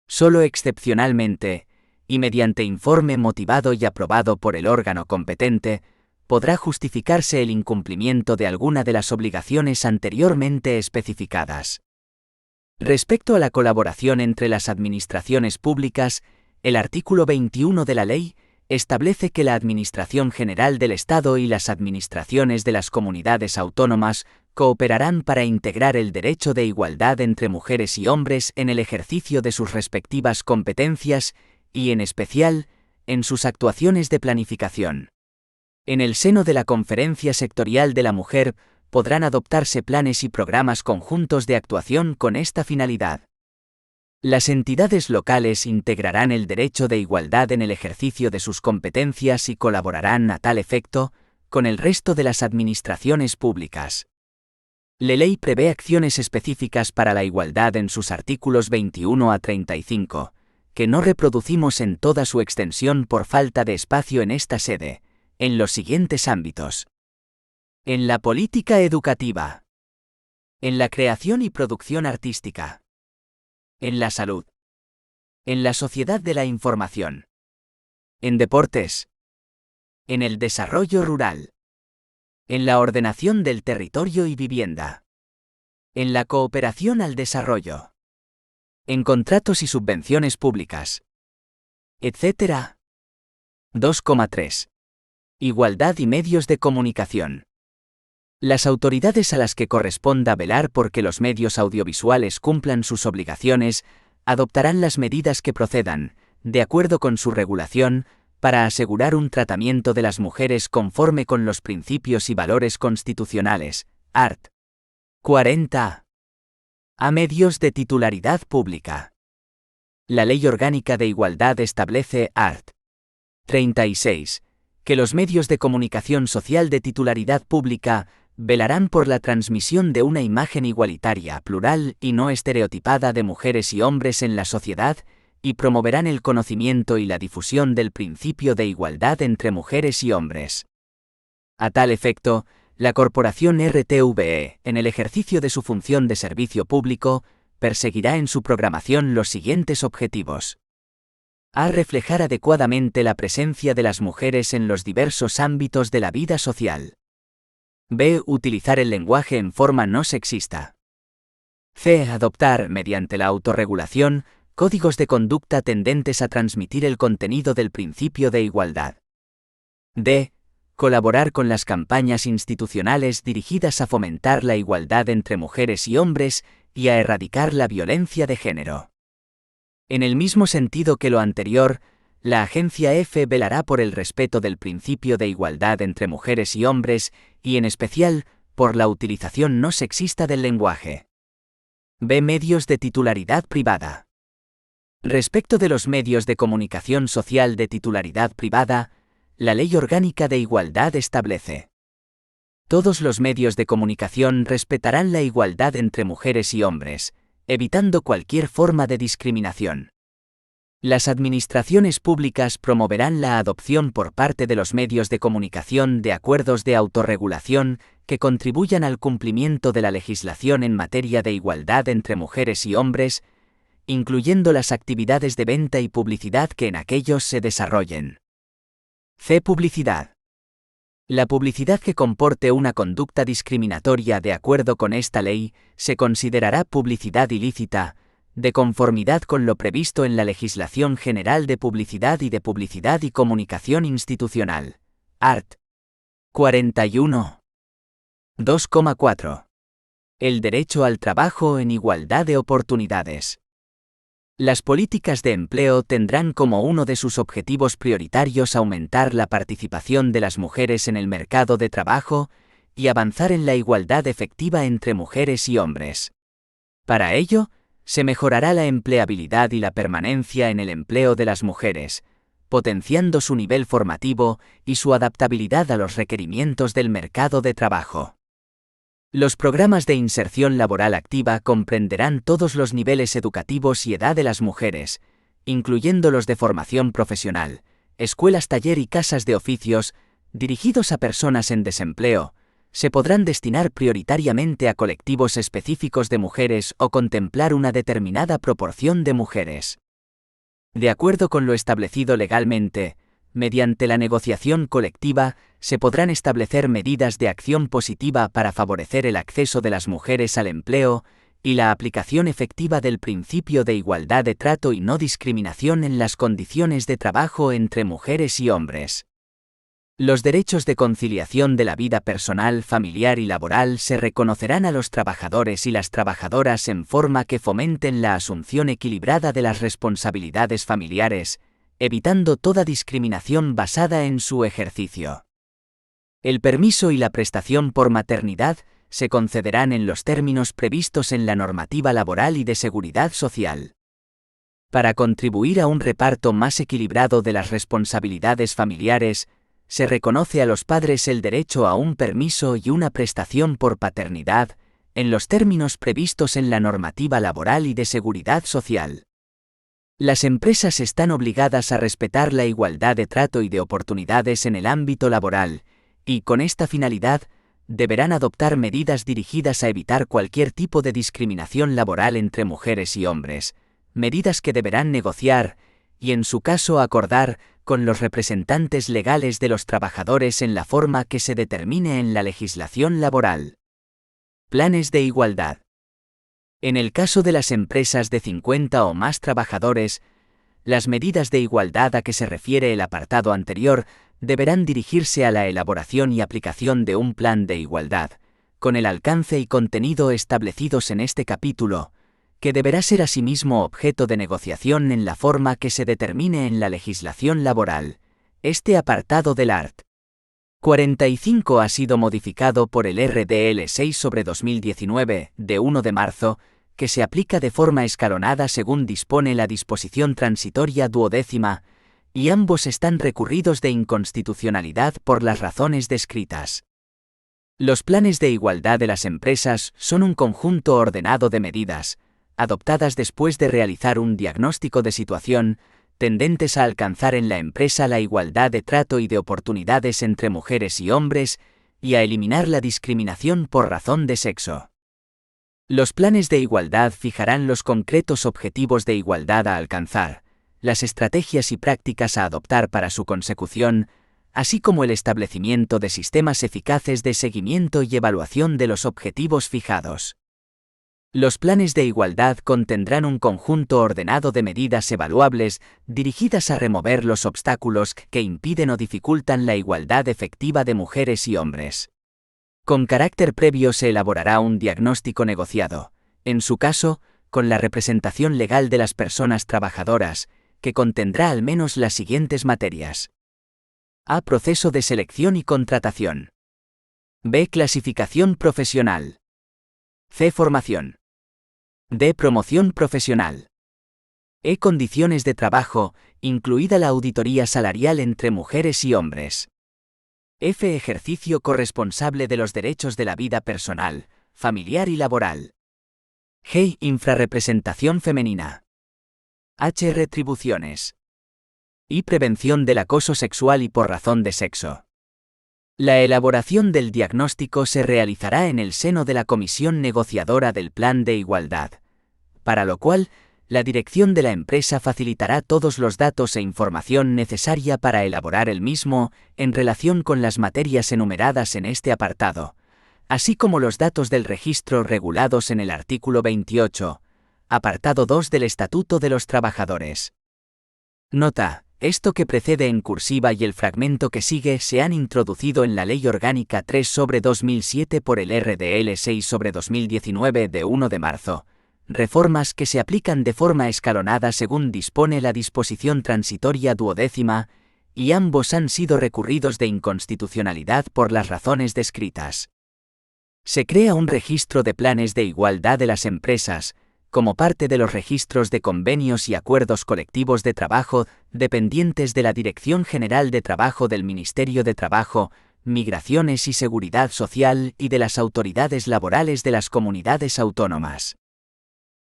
Solo excepcionalmente, y mediante informe motivado y aprobado por el órgano competente, podrá justificarse el incumplimiento de alguna de las obligaciones anteriormente especificadas. Respecto a la colaboración entre las administraciones públicas, el artículo 21 de la ley establece que la Administración General del Estado y las administraciones de las comunidades autónomas cooperarán para integrar el derecho de igualdad entre mujeres y hombres en el ejercicio de sus respectivas competencias y, en especial, en sus actuaciones de planificación. En el seno de la Conferencia Sectorial de la Mujer podrán adoptarse planes y programas conjuntos de actuación con esta finalidad. Las entidades locales integrarán el derecho de igualdad en el ejercicio de sus competencias y colaborarán a tal efecto con el resto de las administraciones públicas. La ley prevé acciones específicas para la igualdad en sus artículos 21 a 35, que no reproducimos en toda su extensión por falta de espacio en esta sede, en los siguientes ámbitos. En la política educativa. En la creación y producción artística. En la salud. En la sociedad de la información. En deportes. En el desarrollo rural. En la ordenación del territorio y vivienda. En la cooperación al desarrollo. En contratos y subvenciones públicas. Etc. 2,3. Igualdad y medios de comunicación. Las autoridades a las que corresponda velar por que los medios audiovisuales cumplan sus obligaciones adoptarán las medidas que procedan, de acuerdo con su regulación, para asegurar un tratamiento de las mujeres conforme con los principios y valores constitucionales. Art. 40. A medios de titularidad pública. La Ley Orgánica de Igualdad establece, art. 36, que los medios de comunicación social de titularidad pública velarán por la transmisión de una imagen igualitaria, plural y no estereotipada de mujeres y hombres en la sociedad, y promoverán el conocimiento y la difusión del principio de igualdad entre mujeres y hombres. A tal efecto, la Corporación RTVE, en el ejercicio de su función de servicio público, perseguirá en su programación los siguientes objetivos. A. Reflejar adecuadamente la presencia de las mujeres en los diversos ámbitos de la vida social. B. Utilizar el lenguaje en forma no sexista. C. Adoptar, mediante la autorregulación, códigos de conducta tendentes a transmitir el contenido del principio de igualdad. D. Colaborar con las campañas institucionales dirigidas a fomentar la igualdad entre mujeres y hombres y a erradicar la violencia de género. En el mismo sentido que lo anterior, la Agencia F velará por el respeto del principio de igualdad entre mujeres y hombres y, en especial, por la utilización no sexista del lenguaje. B. Medios de titularidad privada. Respecto de los medios de comunicación social de titularidad privada, la Ley Orgánica de Igualdad establece: todos los medios de comunicación respetarán la igualdad entre mujeres y hombres, evitando cualquier forma de discriminación. Las administraciones públicas promoverán la adopción por parte de los medios de comunicación de acuerdos de autorregulación que contribuyan al cumplimiento de la legislación en materia de igualdad entre mujeres y hombres, incluyendo las actividades de venta y publicidad que en aquellos se desarrollen. C. Publicidad. La publicidad que comporte una conducta discriminatoria de acuerdo con esta ley se considerará publicidad ilícita, de conformidad con lo previsto en la Legislación General de Publicidad y de Publicidad y Comunicación Institucional. Art. 41. 2,4. El derecho al trabajo en igualdad de oportunidades. Las políticas de empleo tendrán como uno de sus objetivos prioritarios aumentar la participación de las mujeres en el mercado de trabajo y avanzar en la igualdad efectiva entre mujeres y hombres. Para ello, se mejorará la empleabilidad y la permanencia en el empleo de las mujeres, potenciando su nivel formativo y su adaptabilidad a los requerimientos del mercado de trabajo. Los programas de inserción laboral activa comprenderán todos los niveles educativos y edad de las mujeres, incluyendo los de formación profesional, escuelas taller y casas de oficios, dirigidos a personas en desempleo. Se podrán destinar prioritariamente a colectivos específicos de mujeres o contemplar una determinada proporción de mujeres. De acuerdo con lo establecido legalmente, mediante la negociación colectiva, se podrán establecer medidas de acción positiva para favorecer el acceso de las mujeres al empleo y la aplicación efectiva del principio de igualdad de trato y no discriminación en las condiciones de trabajo entre mujeres y hombres. Los derechos de conciliación de la vida personal, familiar y laboral se reconocerán a los trabajadores y las trabajadoras en forma que fomenten la asunción equilibrada de las responsabilidades familiares, evitando toda discriminación basada en su ejercicio. El permiso y la prestación por maternidad se concederán en los términos previstos en la normativa laboral y de seguridad social. Para contribuir a un reparto más equilibrado de las responsabilidades familiares, se reconoce a los padres el derecho a un permiso y una prestación por paternidad, en los términos previstos en la normativa laboral y de seguridad social. Las empresas están obligadas a respetar la igualdad de trato y de oportunidades en el ámbito laboral, y con esta finalidad, deberán adoptar medidas dirigidas a evitar cualquier tipo de discriminación laboral entre mujeres y hombres, medidas que deberán negociar, y en su caso acordar, con los representantes legales de los trabajadores en la forma que se determine en la legislación laboral. Planes de igualdad. En el caso de las empresas de 50 o más trabajadores, las medidas de igualdad a que se refiere el apartado anterior deberán dirigirse a la elaboración y aplicación de un plan de igualdad, con el alcance y contenido establecidos en este capítulo, que deberá ser asimismo objeto de negociación en la forma que se determine en la legislación laboral. Este apartado del art. 45 ha sido modificado por el RDL 6/2019, de 1 de marzo, que se aplica de forma escalonada según dispone la disposición transitoria 12ª, y ambos están recurridos de inconstitucionalidad por las razones descritas. Los planes de igualdad de las empresas son un conjunto ordenado de medidas, adoptadas después de realizar un diagnóstico de situación, tendentes a alcanzar en la empresa la igualdad de trato y de oportunidades entre mujeres y hombres, y a eliminar la discriminación por razón de sexo. Los planes de igualdad fijarán los concretos objetivos de igualdad a alcanzar, las estrategias y prácticas a adoptar para su consecución, así como el establecimiento de sistemas eficaces de seguimiento y evaluación de los objetivos fijados. Los planes de igualdad contendrán un conjunto ordenado de medidas evaluables dirigidas a remover los obstáculos que impiden o dificultan la igualdad efectiva de mujeres y hombres. Con carácter previo se elaborará un diagnóstico negociado, en su caso, con la representación legal de las personas trabajadoras, que contendrá al menos las siguientes materias. A. Proceso de selección y contratación. B. Clasificación profesional. C. Formación. D. Promoción profesional. E. Condiciones de trabajo, incluida la auditoría salarial entre mujeres y hombres. F. Ejercicio corresponsable de los derechos de la vida personal, familiar y laboral. G. Infrarrepresentación femenina. H. Retribuciones. Y prevención del acoso sexual y por razón de sexo. La elaboración del diagnóstico se realizará en el seno de la Comisión Negociadora del Plan de Igualdad, para lo cual, la dirección de la empresa facilitará todos los datos e información necesaria para elaborar el mismo en relación con las materias enumeradas en este apartado, así como los datos del registro regulados en el artículo 28, apartado 2 del Estatuto de los Trabajadores. Nota: esto que precede en cursiva y el fragmento que sigue se han introducido en la Ley Orgánica 3/2007 por el RDL 6/2019 de 1 de marzo, reformas que se aplican de forma escalonada según dispone la disposición transitoria 12ª, y ambos han sido recurridos de inconstitucionalidad por las razones descritas. Se crea un registro de planes de igualdad de las empresas, como parte de los registros de convenios y acuerdos colectivos de trabajo dependientes de la Dirección General de Trabajo del Ministerio de Trabajo, Migraciones y Seguridad Social y de las autoridades laborales de las comunidades autónomas.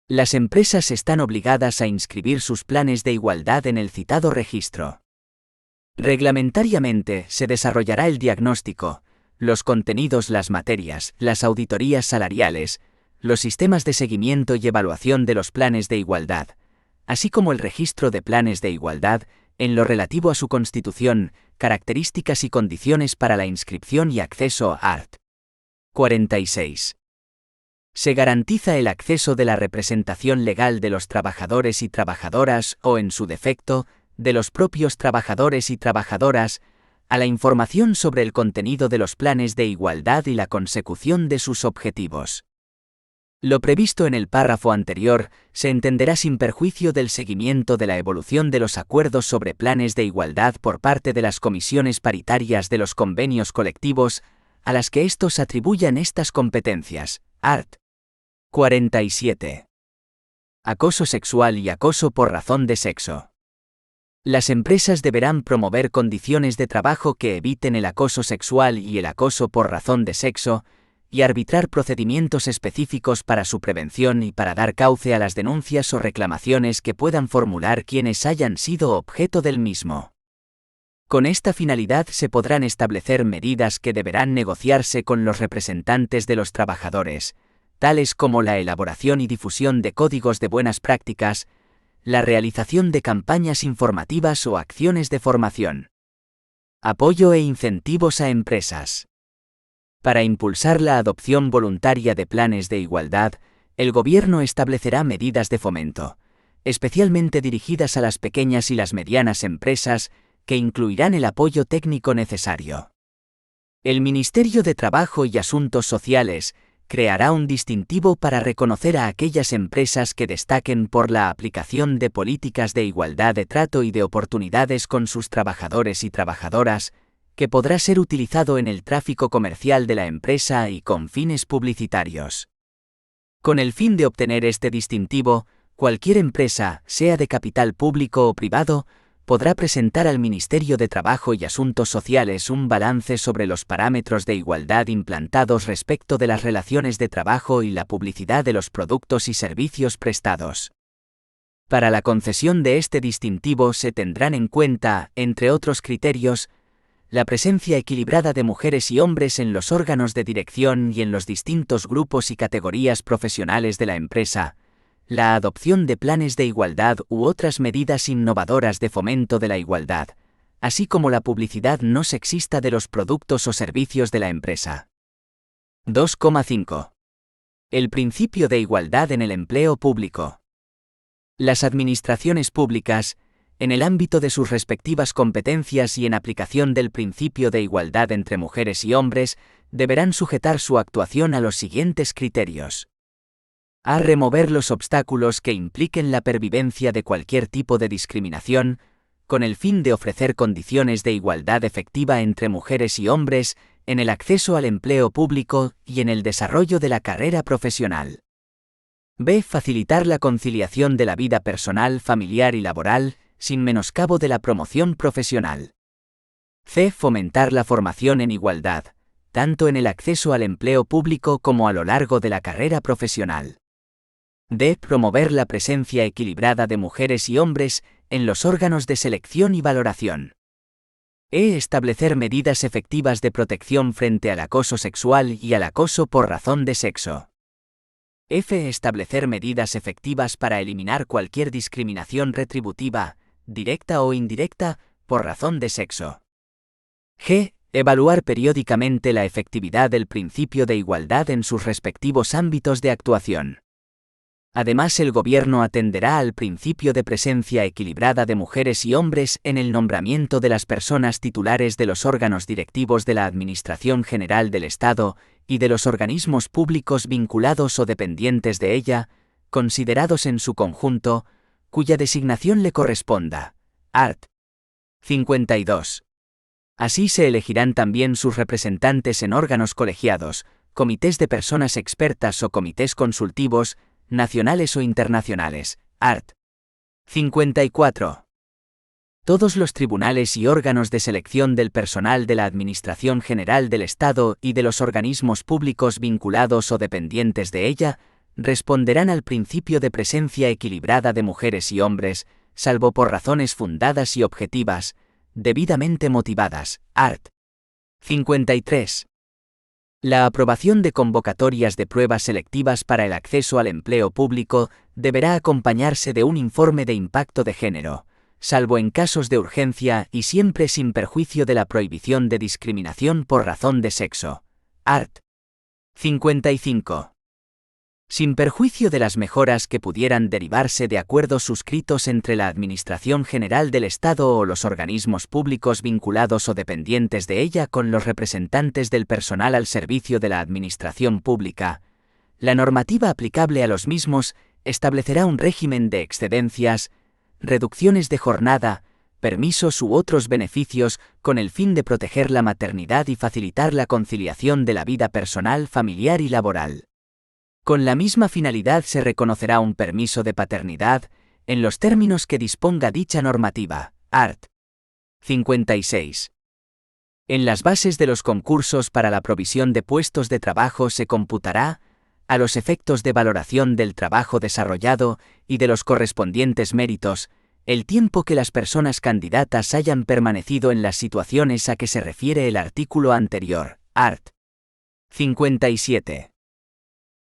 Las empresas están obligadas a inscribir sus planes de igualdad en el citado registro. Reglamentariamente se desarrollará el diagnóstico, los contenidos, las materias, las auditorías salariales, los sistemas de seguimiento y evaluación de los planes de igualdad, así como el registro de planes de igualdad, en lo relativo a su constitución, características y condiciones para la inscripción y acceso a art. 46. Se garantiza el acceso de la representación legal de los trabajadores y trabajadoras o, en su defecto, de los propios trabajadores y trabajadoras, a la información sobre el contenido de los planes de igualdad y la consecución de sus objetivos. Lo previsto en el párrafo anterior se entenderá sin perjuicio del seguimiento de la evolución de los acuerdos sobre planes de igualdad por parte de las comisiones paritarias de los convenios colectivos, a las que estos atribuyan estas competencias. Art. 47. Acoso sexual y acoso por razón de sexo. Las empresas deberán promover condiciones de trabajo que eviten el acoso sexual y el acoso por razón de sexo, y arbitrar procedimientos específicos para su prevención y para dar cauce a las denuncias o reclamaciones que puedan formular quienes hayan sido objeto del mismo. Con esta finalidad se podrán establecer medidas que deberán negociarse con los representantes de los trabajadores, tales como la elaboración y difusión de códigos de buenas prácticas, la realización de campañas informativas o acciones de formación. Apoyo e incentivos a empresas. Para impulsar la adopción voluntaria de planes de igualdad, el Gobierno establecerá medidas de fomento, especialmente dirigidas a las pequeñas y las medianas empresas, que incluirán el apoyo técnico necesario. El Ministerio de Trabajo y Asuntos Sociales creará un distintivo para reconocer a aquellas empresas que destaquen por la aplicación de políticas de igualdad de trato y de oportunidades con sus trabajadores y trabajadoras, que podrá ser utilizado en el tráfico comercial de la empresa y con fines publicitarios. Con el fin de obtener este distintivo, cualquier empresa, sea de capital público o privado, podrá presentar al Ministerio de Trabajo y Asuntos Sociales un balance sobre los parámetros de igualdad implantados respecto de las relaciones de trabajo y la publicidad de los productos y servicios prestados. Para la concesión de este distintivo se tendrán en cuenta, entre otros criterios, la presencia equilibrada de mujeres y hombres en los órganos de dirección y en los distintos grupos y categorías profesionales de la empresa, la adopción de planes de igualdad u otras medidas innovadoras de fomento de la igualdad, así como la publicidad no sexista de los productos o servicios de la empresa. 2,5. El principio de igualdad en el empleo público. Las administraciones públicas, en el ámbito de sus respectivas competencias y en aplicación del principio de igualdad entre mujeres y hombres, deberán sujetar su actuación a los siguientes criterios. A. Remover los obstáculos que impliquen la pervivencia de cualquier tipo de discriminación, con el fin de ofrecer condiciones de igualdad efectiva entre mujeres y hombres en el acceso al empleo público y en el desarrollo de la carrera profesional. B. Facilitar la conciliación de la vida personal, familiar y laboral, sin menoscabo de la promoción profesional. C. Fomentar la formación en igualdad, tanto en el acceso al empleo público como a lo largo de la carrera profesional. D. Promover la presencia equilibrada de mujeres y hombres en los órganos de selección y valoración. E. Establecer medidas efectivas de protección frente al acoso sexual y al acoso por razón de sexo. F. Establecer medidas efectivas para eliminar cualquier discriminación retributiva, directa o indirecta, por razón de sexo. G. Evaluar periódicamente la efectividad del principio de igualdad en sus respectivos ámbitos de actuación. Además, el Gobierno atenderá al principio de presencia equilibrada de mujeres y hombres en el nombramiento de las personas titulares de los órganos directivos de la Administración General del Estado y de los organismos públicos vinculados o dependientes de ella, considerados en su conjunto, cuya designación le corresponda. Art. 52. Así se elegirán también sus representantes en órganos colegiados, comités de personas expertas o comités consultivos, nacionales o internacionales. Art. 54. Todos los tribunales y órganos de selección del personal de la Administración General del Estado y de los organismos públicos vinculados o dependientes de ella, responderán al principio de presencia equilibrada de mujeres y hombres, salvo por razones fundadas y objetivas, debidamente motivadas. Art. 53. La aprobación de convocatorias de pruebas selectivas para el acceso al empleo público deberá acompañarse de un informe de impacto de género, salvo en casos de urgencia y siempre sin perjuicio de la prohibición de discriminación por razón de sexo. Art. 55. Sin perjuicio de las mejoras que pudieran derivarse de acuerdos suscritos entre la Administración General del Estado o los organismos públicos vinculados o dependientes de ella con los representantes del personal al servicio de la Administración Pública, la normativa aplicable a los mismos establecerá un régimen de excedencias, reducciones de jornada, permisos u otros beneficios con el fin de proteger la maternidad y facilitar la conciliación de la vida personal, familiar y laboral. Con la misma finalidad se reconocerá un permiso de paternidad, en los términos que disponga dicha normativa, art. 56. En las bases de los concursos para la provisión de puestos de trabajo se computará, a los efectos de valoración del trabajo desarrollado y de los correspondientes méritos, el tiempo que las personas candidatas hayan permanecido en las situaciones a que se refiere el artículo anterior, art. 57.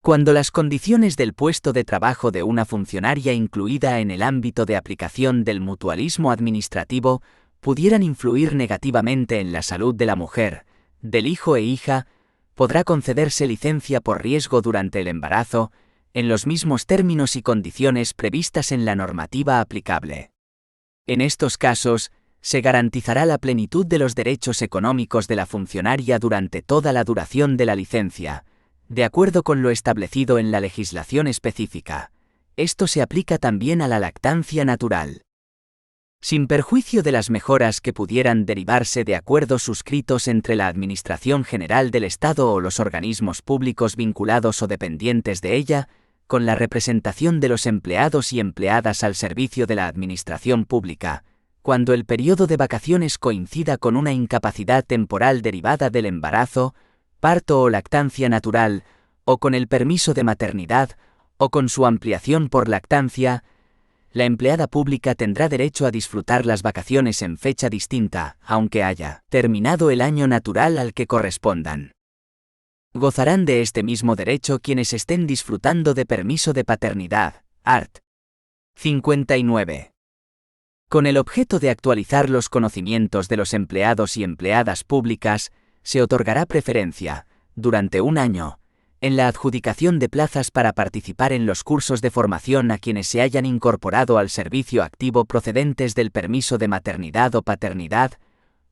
Cuando las condiciones del puesto de trabajo de una funcionaria incluida en el ámbito de aplicación del mutualismo administrativo pudieran influir negativamente en la salud de la mujer, del hijo e hija, podrá concederse licencia por riesgo durante el embarazo, en los mismos términos y condiciones previstas en la normativa aplicable. En estos casos, se garantizará la plenitud de los derechos económicos de la funcionaria durante toda la duración de la licencia, de acuerdo con lo establecido en la legislación específica. Esto se aplica también a la lactancia natural. Sin perjuicio de las mejoras que pudieran derivarse de acuerdos suscritos entre la Administración General del Estado o los organismos públicos vinculados o dependientes de ella, con la representación de los empleados y empleadas al servicio de la Administración Pública, cuando el periodo de vacaciones coincida con una incapacidad temporal derivada del embarazo, parto o lactancia natural, o con el permiso de maternidad, o con su ampliación por lactancia, la empleada pública tendrá derecho a disfrutar las vacaciones en fecha distinta, aunque haya terminado el año natural al que correspondan. Gozarán de este mismo derecho quienes estén disfrutando de permiso de paternidad, art. 59. Con el objeto de actualizar los conocimientos de los empleados y empleadas públicas, se otorgará preferencia, durante un año, en la adjudicación de plazas para participar en los cursos de formación a quienes se hayan incorporado al servicio activo procedentes del permiso de maternidad o paternidad,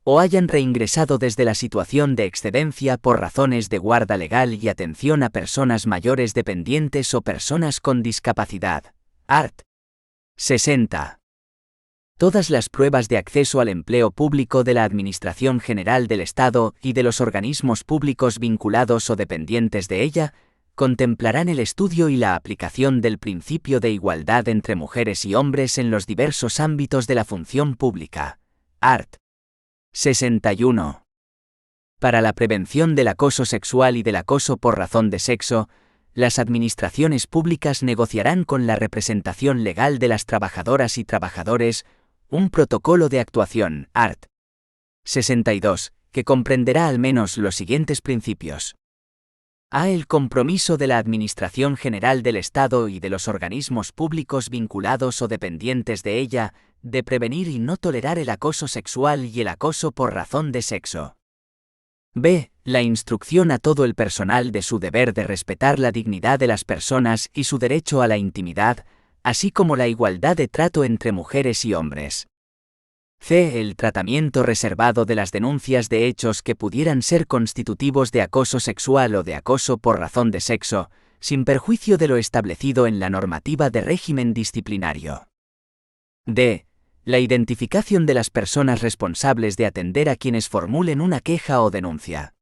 o hayan reingresado desde la situación de excedencia por razones de guarda legal y atención a personas mayores dependientes o personas con discapacidad. Art. 60. Todas las pruebas de acceso al empleo público de la Administración General del Estado y de los organismos públicos vinculados o dependientes de ella contemplarán el estudio y la aplicación del principio de igualdad entre mujeres y hombres en los diversos ámbitos de la función pública. Art. 61. Para la prevención del acoso sexual y del acoso por razón de sexo, las administraciones públicas negociarán con la representación legal de las trabajadoras y trabajadores un protocolo de actuación, art. 62, que comprenderá al menos los siguientes principios. A. El compromiso de la Administración General del Estado y de los organismos públicos vinculados o dependientes de ella, de prevenir y no tolerar el acoso sexual y el acoso por razón de sexo. B. La instrucción a todo el personal de su deber de respetar la dignidad de las personas y su derecho a la intimidad, así como la igualdad de trato entre mujeres y hombres. C. El tratamiento reservado de las denuncias de hechos que pudieran ser constitutivos de acoso sexual o de acoso por razón de sexo, sin perjuicio de lo establecido en la normativa de régimen disciplinario. D. La identificación de las personas responsables de atender a quienes formulen una queja o denuncia.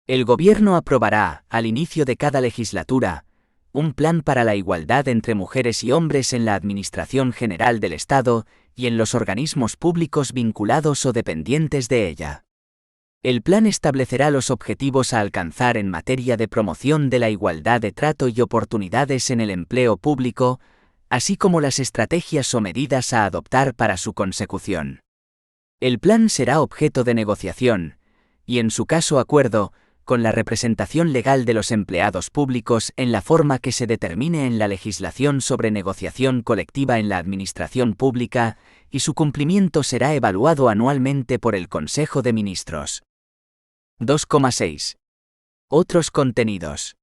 El Gobierno aprobará, al inicio de cada legislatura, un plan para la igualdad entre mujeres y hombres en la Administración General del Estado y en los organismos públicos vinculados o dependientes de ella. El plan establecerá los objetivos a alcanzar en materia de promoción de la igualdad de trato y oportunidades en el empleo público, así como las estrategias o medidas a adoptar para su consecución. El plan será objeto de negociación, y en su caso acuerdo, con la representación legal de los empleados públicos en la forma que se determine en la legislación sobre negociación colectiva en la administración pública, y su cumplimiento será evaluado anualmente por el Consejo de Ministros. 2,6. Otros contenidos.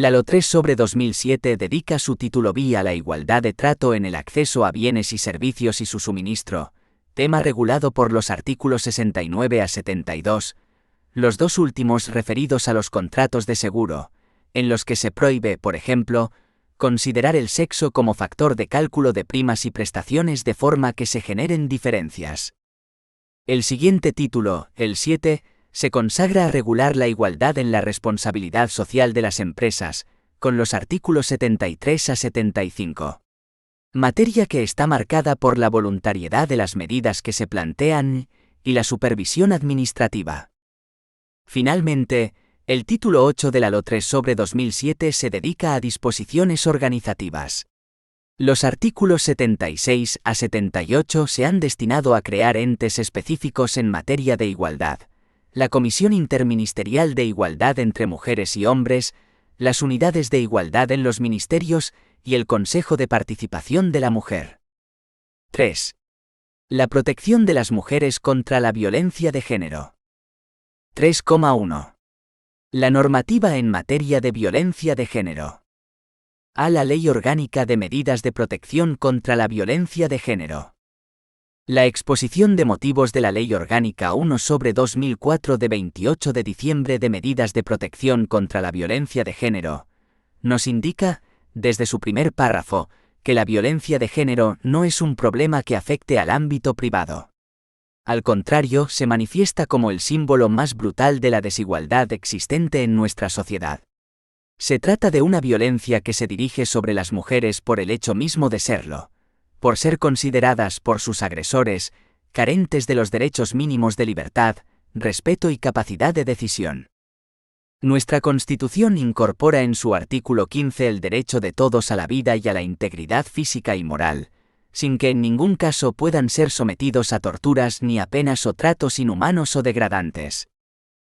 La Lo 3/2007 dedica su título B a la igualdad de trato en el acceso a bienes y servicios y su suministro, tema regulado por los artículos 69 a 72, los dos últimos referidos a los contratos de seguro, en los que se prohíbe, por ejemplo, considerar el sexo como factor de cálculo de primas y prestaciones de forma que se generen diferencias. El siguiente título, el 7, se consagra a regular la igualdad en la responsabilidad social de las empresas, con los artículos 73 a 75. Materia que está marcada por la voluntariedad de las medidas que se plantean y la supervisión administrativa. Finalmente, el título 8 de la Lo 3/2007 se dedica a disposiciones organizativas. Los artículos 76 a 78 se han destinado a crear entes específicos en materia de igualdad: la Comisión Interministerial de Igualdad entre Mujeres y Hombres, las Unidades de Igualdad en los Ministerios y el Consejo de Participación de la Mujer. 3. La protección de las mujeres contra la violencia de género. 3,1. La normativa en materia de violencia de género. A la Ley Orgánica de Medidas de Protección contra la Violencia de Género. La exposición de motivos de la Ley Orgánica 1/2004 de 28 de diciembre de Medidas de Protección contra la Violencia de Género nos indica, desde su primer párrafo, que la violencia de género no es un problema que afecte al ámbito privado. Al contrario, se manifiesta como el símbolo más brutal de la desigualdad existente en nuestra sociedad. Se trata de una violencia que se dirige sobre las mujeres por el hecho mismo de serlo, por ser consideradas por sus agresores carentes de los derechos mínimos de libertad, respeto y capacidad de decisión. Nuestra Constitución incorpora en su artículo 15 el derecho de todos a la vida y a la integridad física y moral, sin que en ningún caso puedan ser sometidos a torturas ni a penas o tratos inhumanos o degradantes.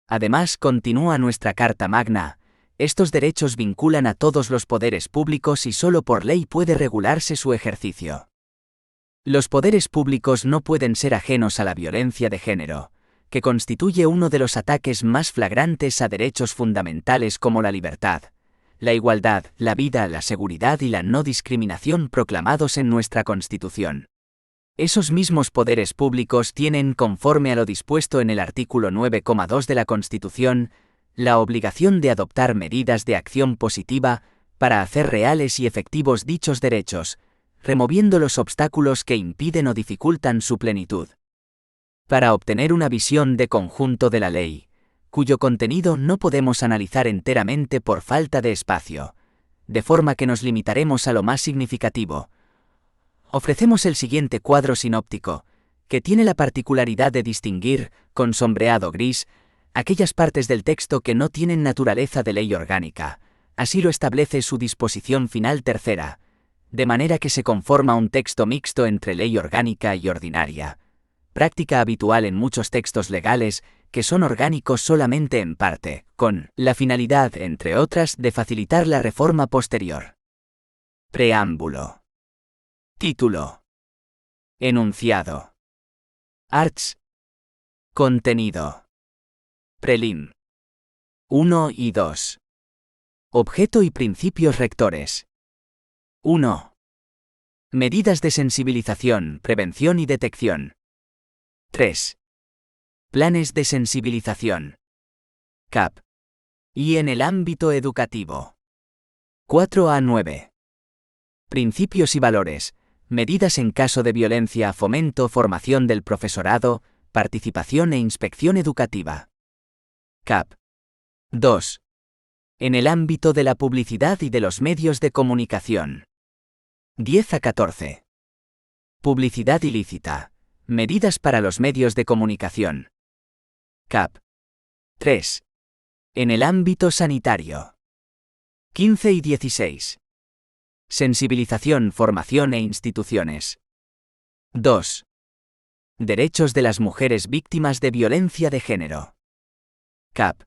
Además, continúa nuestra Carta Magna: estos derechos vinculan a todos los poderes públicos y solo por ley puede regularse su ejercicio. Los poderes públicos no pueden ser ajenos a la violencia de género, que constituye uno de los ataques más flagrantes a derechos fundamentales como la libertad, la igualdad, la vida, la seguridad y la no discriminación proclamados en nuestra Constitución. Esos mismos poderes públicos tienen, conforme a lo dispuesto en el artículo 9,2 de la Constitución, la obligación de adoptar medidas de acción positiva para hacer reales y efectivos dichos derechos, removiendo los obstáculos que impiden o dificultan su plenitud. Para obtener una visión de conjunto de la ley, cuyo contenido no podemos analizar enteramente por falta de espacio, de forma que nos limitaremos a lo más significativo, ofrecemos el siguiente cuadro sinóptico, que tiene la particularidad de distinguir, con sombreado gris, aquellas partes del texto que no tienen naturaleza de ley orgánica. Así lo establece su disposición final tercera, de manera que se conforma un texto mixto entre ley orgánica y ordinaria, práctica habitual en muchos textos legales que son orgánicos solamente en parte, con la finalidad, entre otras, de facilitar la reforma posterior. Preámbulo. Título. Enunciado. Arts. Contenido. Prelim. 1 y 2. Objeto y principios rectores. 1. Medidas de sensibilización, prevención y detección. 3. Planes de sensibilización. CAP. Y en el ámbito educativo. 4 a 9. Principios y valores. Medidas en caso de violencia, fomento, formación del profesorado, participación e inspección educativa. CAP. 2. En el ámbito de la publicidad y de los medios de comunicación. 10 a 14. Publicidad ilícita. Medidas para los medios de comunicación. CAP. 3. En el ámbito sanitario. 15 y 16. Sensibilización, formación e instituciones. 2. Derechos de las mujeres víctimas de violencia de género. CAP.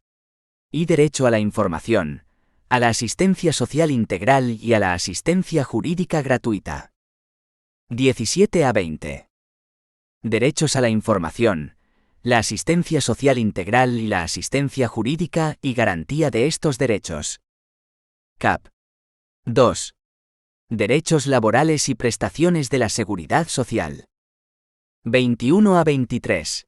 Y derecho a la información, a la asistencia social integral y a la asistencia jurídica gratuita. 17 a 20. Derechos a la información, la asistencia social integral y la asistencia jurídica y garantía de estos derechos. Cap. 2. Derechos laborales y prestaciones de la Seguridad Social. 21 a 23.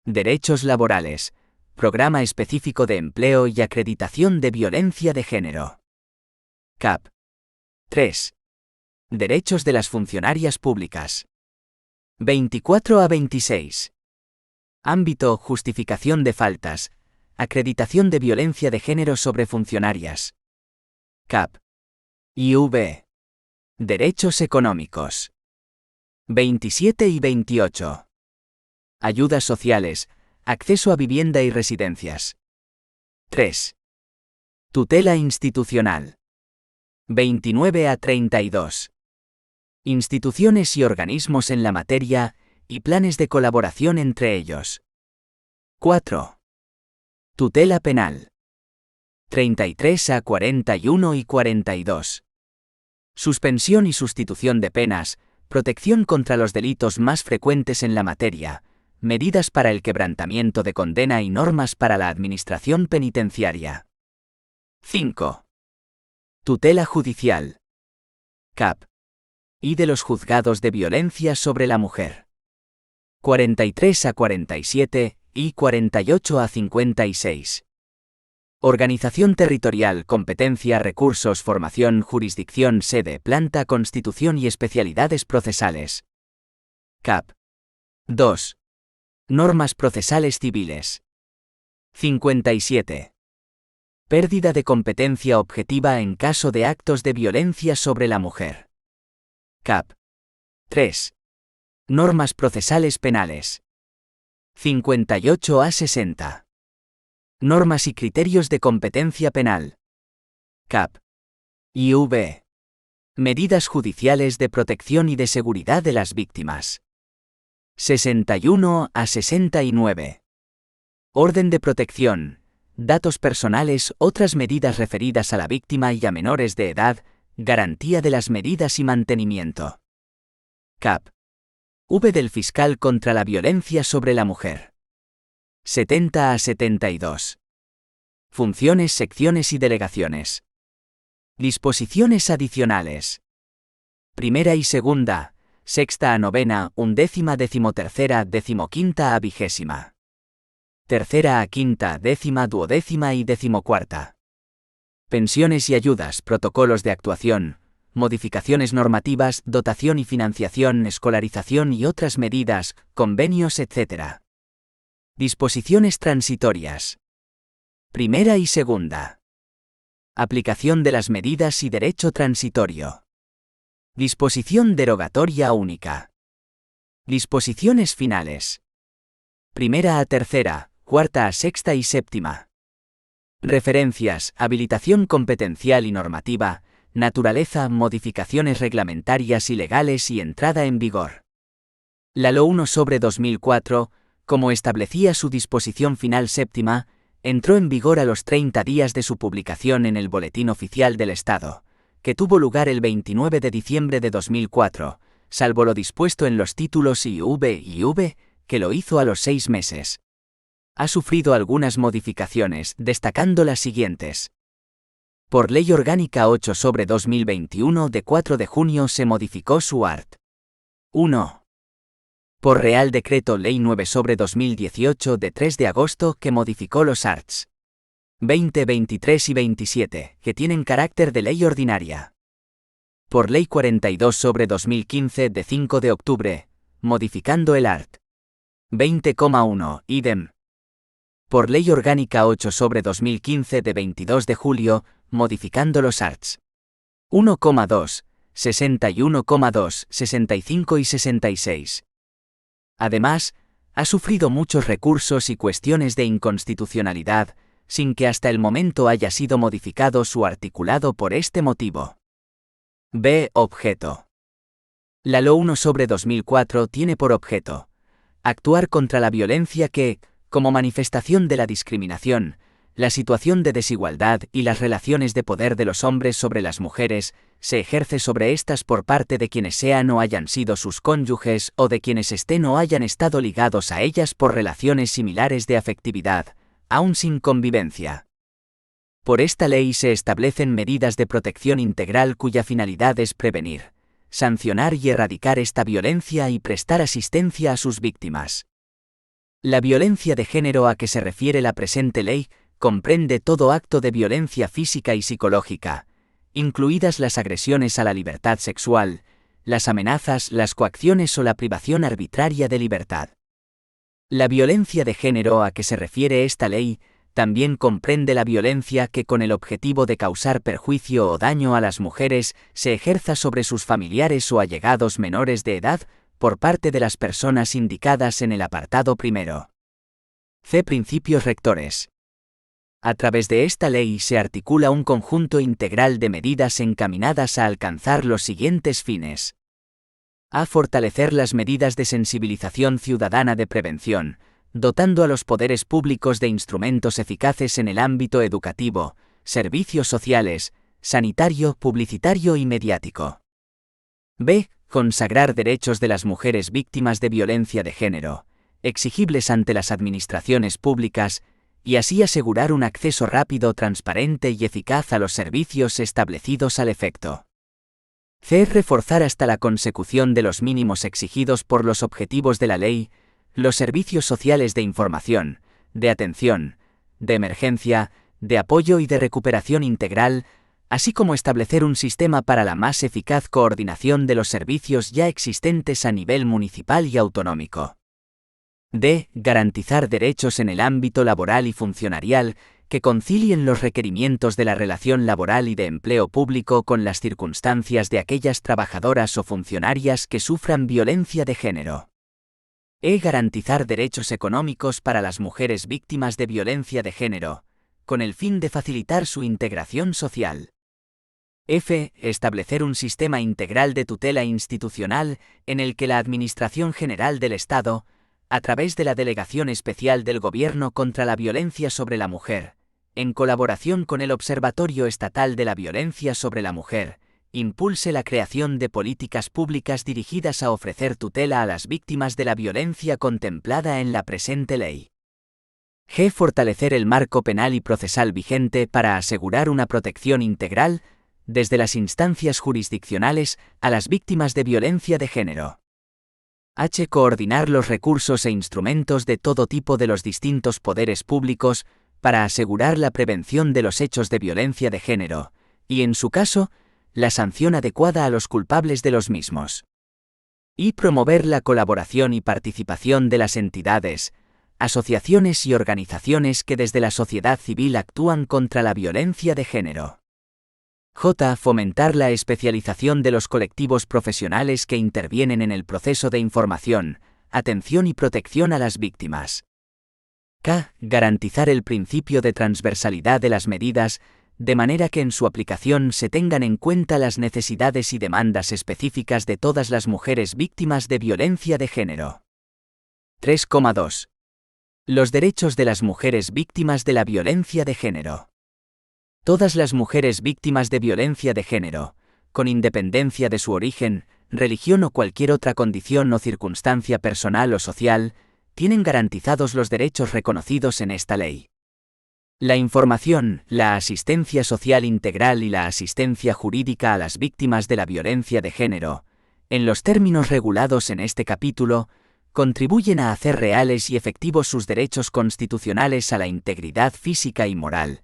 Derechos laborales. Programa específico de empleo y acreditación de violencia de género. Cap. 3. Derechos de las funcionarias públicas. 24 a 26. Ámbito: justificación de faltas. Acreditación de violencia de género sobre funcionarias. Cap. IV. Derechos económicos. 27 y 28. Ayudas sociales. Acceso a vivienda y residencias. 3. Tutela institucional. 29 a 32. Instituciones y organismos en la materia, y planes de colaboración entre ellos. 4. Tutela penal. 33 a 41 y 42. Suspensión y sustitución de penas, protección contra los delitos más frecuentes en la materia, medidas para el quebrantamiento de condena y normas para la administración penitenciaria. 5. Tutela judicial. Cap. Y de los juzgados de violencia sobre la mujer. 43 a 47 y 48 a 56. Organización territorial, competencia, recursos, formación, jurisdicción, sede, planta, constitución y especialidades procesales. Cap. 2. Normas procesales civiles. 57. Pérdida de competencia objetiva en caso de actos de violencia sobre la mujer. Cap. 3. Normas procesales penales. 58 a 60. Normas y criterios de competencia penal. Cap. IV. Medidas judiciales de protección y de seguridad de las víctimas. 61 a 69. Orden de protección, datos personales, otras medidas referidas a la víctima y a menores de edad, garantía de las medidas y mantenimiento. Cap. V del fiscal contra la violencia sobre la mujer. 70 a 72. Funciones, secciones y delegaciones. Disposiciones adicionales. Primera y segunda, sexta a novena, undécima, decimotercera, decimoquinta a vigésima. Tercera a quinta, décima, duodécima y decimocuarta. Pensiones y ayudas, protocolos de actuación, modificaciones normativas, dotación y financiación, escolarización y otras medidas, convenios, etc. Disposiciones transitorias. Primera y segunda. Aplicación de las medidas y derecho transitorio. Disposición derogatoria única. Disposiciones finales. Primera a tercera, cuarta a sexta y séptima. Referencias, habilitación competencial y normativa, naturaleza, modificaciones reglamentarias y legales y entrada en vigor. La Lo 1/2004, como establecía su disposición final séptima, entró en vigor a los 30 días de su publicación en el Boletín Oficial del Estado, que tuvo lugar el 29 de diciembre de 2004, salvo lo dispuesto en los títulos IV y V, que lo hizo a los 6 meses. Ha sufrido algunas modificaciones, destacando las siguientes. Por Ley Orgánica 8/2021 de 4 de junio se modificó su art. 1. Por Real Decreto Ley 9/2018 de 3 de agosto que modificó los arts. 20, 23 y 27, que tienen carácter de ley ordinaria. Por Ley 42/2015 de 5 de octubre, modificando el art. 20,1, idem. Por Ley Orgánica 8/2015 de 22 de julio, modificando los arts. 1,2, 61,2, 65 y 66. Además, ha sufrido muchos recursos y cuestiones de inconstitucionalidad, sin que hasta el momento haya sido modificado su articulado por este motivo. B. Objeto. La Lo 1/2004 tiene por objeto actuar contra la violencia que, como manifestación de la discriminación, la situación de desigualdad y las relaciones de poder de los hombres sobre las mujeres, se ejerce sobre éstas por parte de quienes sean o hayan sido sus cónyuges o de quienes estén o hayan estado ligados a ellas por relaciones similares de afectividad, aun sin convivencia. Por esta ley se establecen medidas de protección integral cuya finalidad es prevenir, sancionar y erradicar esta violencia y prestar asistencia a sus víctimas. La violencia de género a que se refiere la presente ley comprende todo acto de violencia física y psicológica, incluidas las agresiones a la libertad sexual, las amenazas, las coacciones o la privación arbitraria de libertad. La violencia de género a que se refiere esta ley también comprende la violencia que con el objetivo de causar perjuicio o daño a las mujeres se ejerza sobre sus familiares o allegados menores de edad por parte de las personas indicadas en el apartado primero. C. Principios rectores. A través de esta ley se articula un conjunto integral de medidas encaminadas a alcanzar los siguientes fines. A. Fortalecer las medidas de sensibilización ciudadana de prevención, dotando a los poderes públicos de instrumentos eficaces en el ámbito educativo, servicios sociales, sanitario, publicitario y mediático. B. Consagrar derechos de las mujeres víctimas de violencia de género, exigibles ante las administraciones públicas, y así asegurar un acceso rápido, transparente y eficaz a los servicios establecidos al efecto. C. Reforzar hasta la consecución de los mínimos exigidos por los objetivos de la ley, los servicios sociales de información, de atención, de emergencia, de apoyo y de recuperación integral, así como establecer un sistema para la más eficaz coordinación de los servicios ya existentes a nivel municipal y autonómico. D. Garantizar derechos en el ámbito laboral y funcionarial que concilien los requerimientos de la relación laboral y de empleo público con las circunstancias de aquellas trabajadoras o funcionarias que sufran violencia de género. E. Garantizar derechos económicos para las mujeres víctimas de violencia de género, con el fin de facilitar su integración social. F. Establecer un sistema integral de tutela institucional en el que la Administración General del Estado, a través de la Delegación Especial del Gobierno contra la Violencia sobre la Mujer, en colaboración con el Observatorio Estatal de la Violencia sobre la Mujer, impulse la creación de políticas públicas dirigidas a ofrecer tutela a las víctimas de la violencia contemplada en la presente ley. G. Fortalecer el marco penal y procesal vigente para asegurar una protección integral, desde las instancias jurisdiccionales, a las víctimas de violencia de género. H. Coordinar los recursos e instrumentos de todo tipo de los distintos poderes públicos para asegurar la prevención de los hechos de violencia de género, y en su caso, la sanción adecuada a los culpables de los mismos. Y promover la colaboración y participación de las entidades, asociaciones y organizaciones que desde la sociedad civil actúan contra la violencia de género. J. Fomentar la especialización de los colectivos profesionales que intervienen en el proceso de información, atención y protección a las víctimas. K. Garantizar el principio de transversalidad de las medidas, de manera que en su aplicación se tengan en cuenta las necesidades y demandas específicas de todas las mujeres víctimas de violencia de género. 3,2. Los derechos de las mujeres víctimas de la violencia de género. Todas las mujeres víctimas de violencia de género, con independencia de su origen, religión o cualquier otra condición o circunstancia personal o social, tienen garantizados los derechos reconocidos en esta ley. La información, la asistencia social integral y la asistencia jurídica a las víctimas de la violencia de género, en los términos regulados en este capítulo, contribuyen a hacer reales y efectivos sus derechos constitucionales a la integridad física y moral,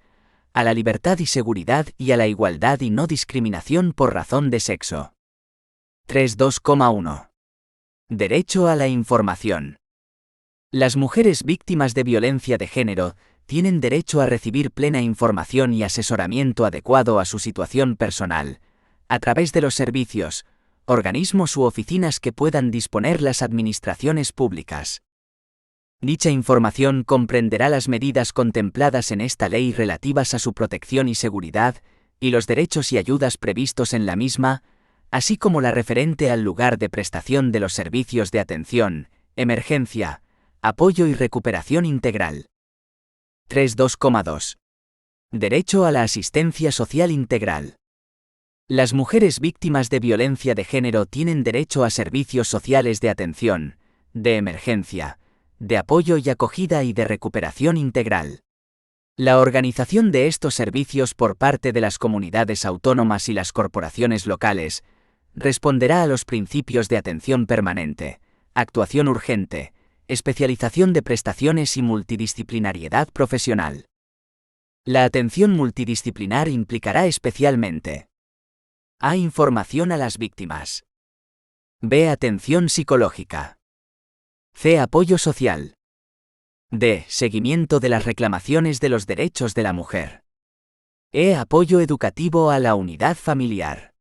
a la libertad y seguridad y a la igualdad y no discriminación por razón de sexo. 3.2.1. Derecho a la información. Las mujeres víctimas de violencia de género tienen derecho a recibir plena información y asesoramiento adecuado a su situación personal, a través de los servicios, organismos u oficinas que puedan disponer las administraciones públicas. Dicha información comprenderá las medidas contempladas en esta ley relativas a su protección y seguridad, y los derechos y ayudas previstos en la misma, así como la referente al lugar de prestación de los servicios de atención, emergencia, apoyo y recuperación integral. 3.2.2. Derecho a la asistencia social integral. Las mujeres víctimas de violencia de género tienen derecho a servicios sociales de atención, de emergencia, de apoyo y acogida y de recuperación integral. La organización de estos servicios por parte de las comunidades autónomas y las corporaciones locales responderá a los principios de atención permanente, actuación urgente, especialización de prestaciones y multidisciplinariedad profesional. La atención multidisciplinar implicará especialmente A. Información a las víctimas. B. Atención psicológica. C. Apoyo social. D. Seguimiento de las reclamaciones de los derechos de la mujer. E. Apoyo educativo a la unidad familiar.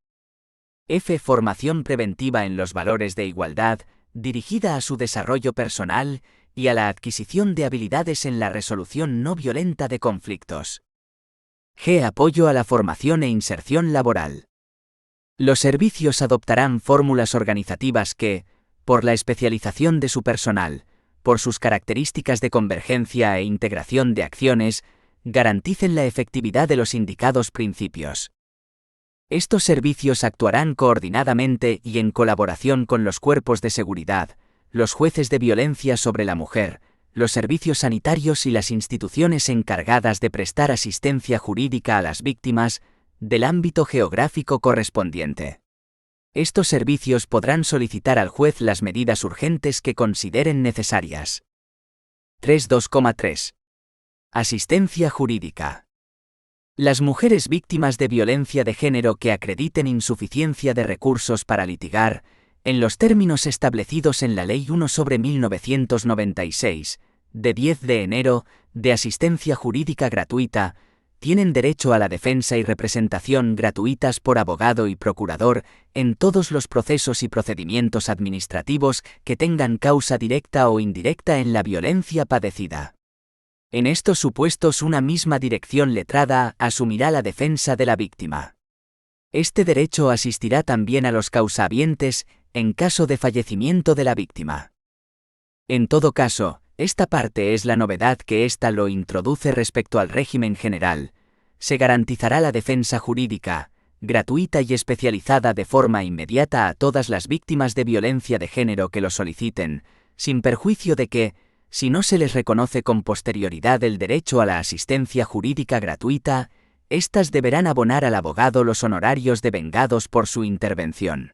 F. Formación preventiva en los valores de igualdad, dirigida a su desarrollo personal y a la adquisición de habilidades en la resolución no violenta de conflictos. G. Apoyo a la formación e inserción laboral. Los servicios adoptarán fórmulas organizativas que, por la especialización de su personal, por sus características de convergencia e integración de acciones, garanticen la efectividad de los indicados principios. Estos servicios actuarán coordinadamente y en colaboración con los cuerpos de seguridad, los jueces de violencia sobre la mujer, los servicios sanitarios y las instituciones encargadas de prestar asistencia jurídica a las víctimas del ámbito geográfico correspondiente. Estos servicios podrán solicitar al juez las medidas urgentes que consideren necesarias. 3.2.3. Asistencia jurídica. Las mujeres víctimas de violencia de género que acrediten insuficiencia de recursos para litigar, en los términos establecidos en la Ley 1/1996, de 10 de enero, de asistencia jurídica gratuita, tienen derecho a la defensa y representación gratuitas por abogado y procurador en todos los procesos y procedimientos administrativos que tengan causa directa o indirecta en la violencia padecida. En estos supuestos, una misma dirección letrada asumirá la defensa de la víctima. Este derecho asistirá también a los causahabientes en caso de fallecimiento de la víctima. En todo caso, esta parte es la novedad que ésta lo introduce respecto al régimen general. Se garantizará la defensa jurídica, gratuita y especializada de forma inmediata a todas las víctimas de violencia de género que lo soliciten, sin perjuicio de que, si no se les reconoce con posterioridad el derecho a la asistencia jurídica gratuita, éstas deberán abonar al abogado los honorarios devengados por su intervención.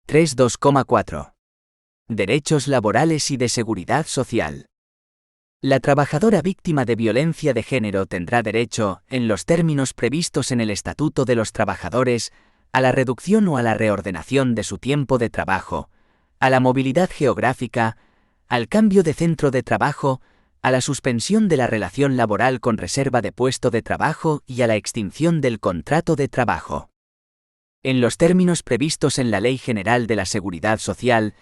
3.2.4. Derechos laborales y de seguridad social. La trabajadora víctima de violencia de género tendrá derecho, en los términos previstos en el Estatuto de los Trabajadores, a la reducción o a la reordenación de su tiempo de trabajo, a la movilidad geográfica, al cambio de centro de trabajo, a la suspensión de la relación laboral con reserva de puesto de trabajo y a la extinción del contrato de trabajo. En los términos previstos en la Ley General de la Seguridad Social,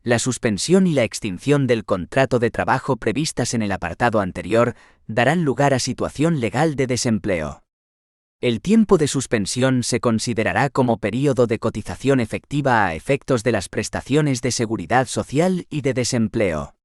la suspensión y la extinción del contrato de trabajo previstas en el apartado anterior darán lugar a situación legal de desempleo. El tiempo de suspensión se considerará como período de cotización efectiva a efectos de las prestaciones de seguridad social y de desempleo.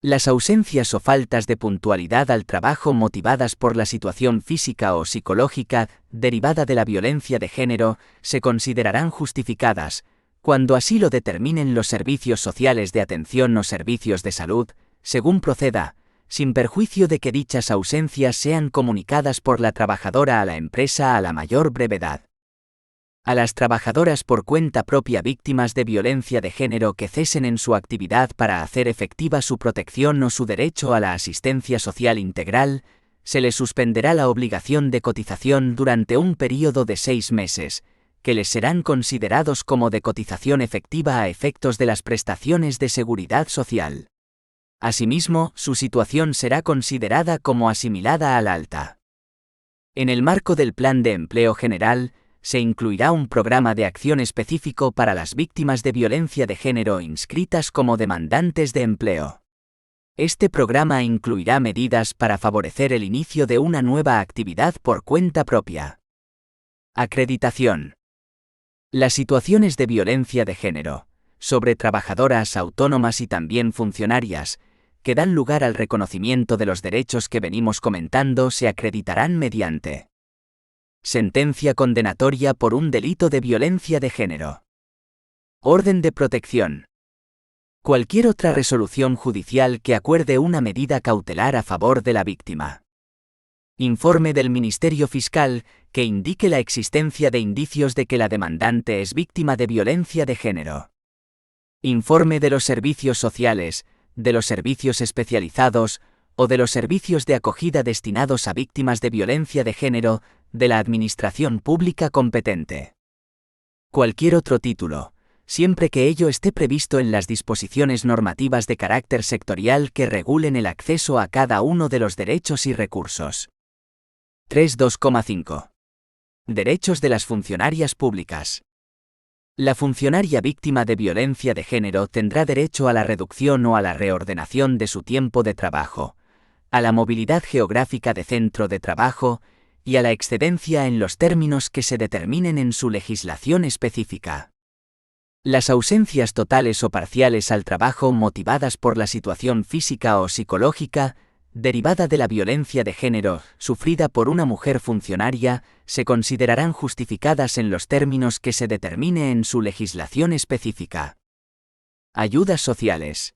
Las ausencias o faltas de puntualidad al trabajo motivadas por la situación física o psicológica derivada de la violencia de género se considerarán justificadas, cuando así lo determinen los servicios sociales de atención o servicios de salud, según proceda, sin perjuicio de que dichas ausencias sean comunicadas por la trabajadora a la empresa a la mayor brevedad. A las trabajadoras por cuenta propia víctimas de violencia de género que cesen en su actividad para hacer efectiva su protección o su derecho a la asistencia social integral, se les suspenderá la obligación de cotización durante un período de 6 meses, que les serán considerados como de cotización efectiva a efectos de las prestaciones de seguridad social. Asimismo, su situación será considerada como asimilada al alta. En el marco del Plan de Empleo General, se incluirá un programa de acción específico para las víctimas de violencia de género inscritas como demandantes de empleo. Este programa incluirá medidas para favorecer el inicio de una nueva actividad por cuenta propia. Acreditación. Las situaciones de violencia de género, sobre trabajadoras autónomas y también funcionarias, que dan lugar al reconocimiento de los derechos que venimos comentando se acreditarán mediante sentencia condenatoria por un delito de violencia de género. Orden de protección. Cualquier otra resolución judicial que acuerde una medida cautelar a favor de la víctima. Informe del Ministerio Fiscal que indique la existencia de indicios de que la demandante es víctima de violencia de género. Informe de los servicios sociales, de los servicios especializados o de los servicios de acogida destinados a víctimas de violencia de género de la Administración Pública competente. Cualquier otro título, siempre que ello esté previsto en las disposiciones normativas de carácter sectorial que regulen el acceso a cada uno de los derechos y recursos. 3.2.5. Derechos de las funcionarias públicas. La funcionaria víctima de violencia de género tendrá derecho a la reducción o a la reordenación de su tiempo de trabajo, a la movilidad geográfica de centro de trabajo y a la excedencia en los términos que se determinen en su legislación específica. Las ausencias totales o parciales al trabajo motivadas por la situación física o psicológica derivada de la violencia de género sufrida por una mujer funcionaria se considerarán justificadas en los términos que se determine en su legislación específica. Ayudas sociales.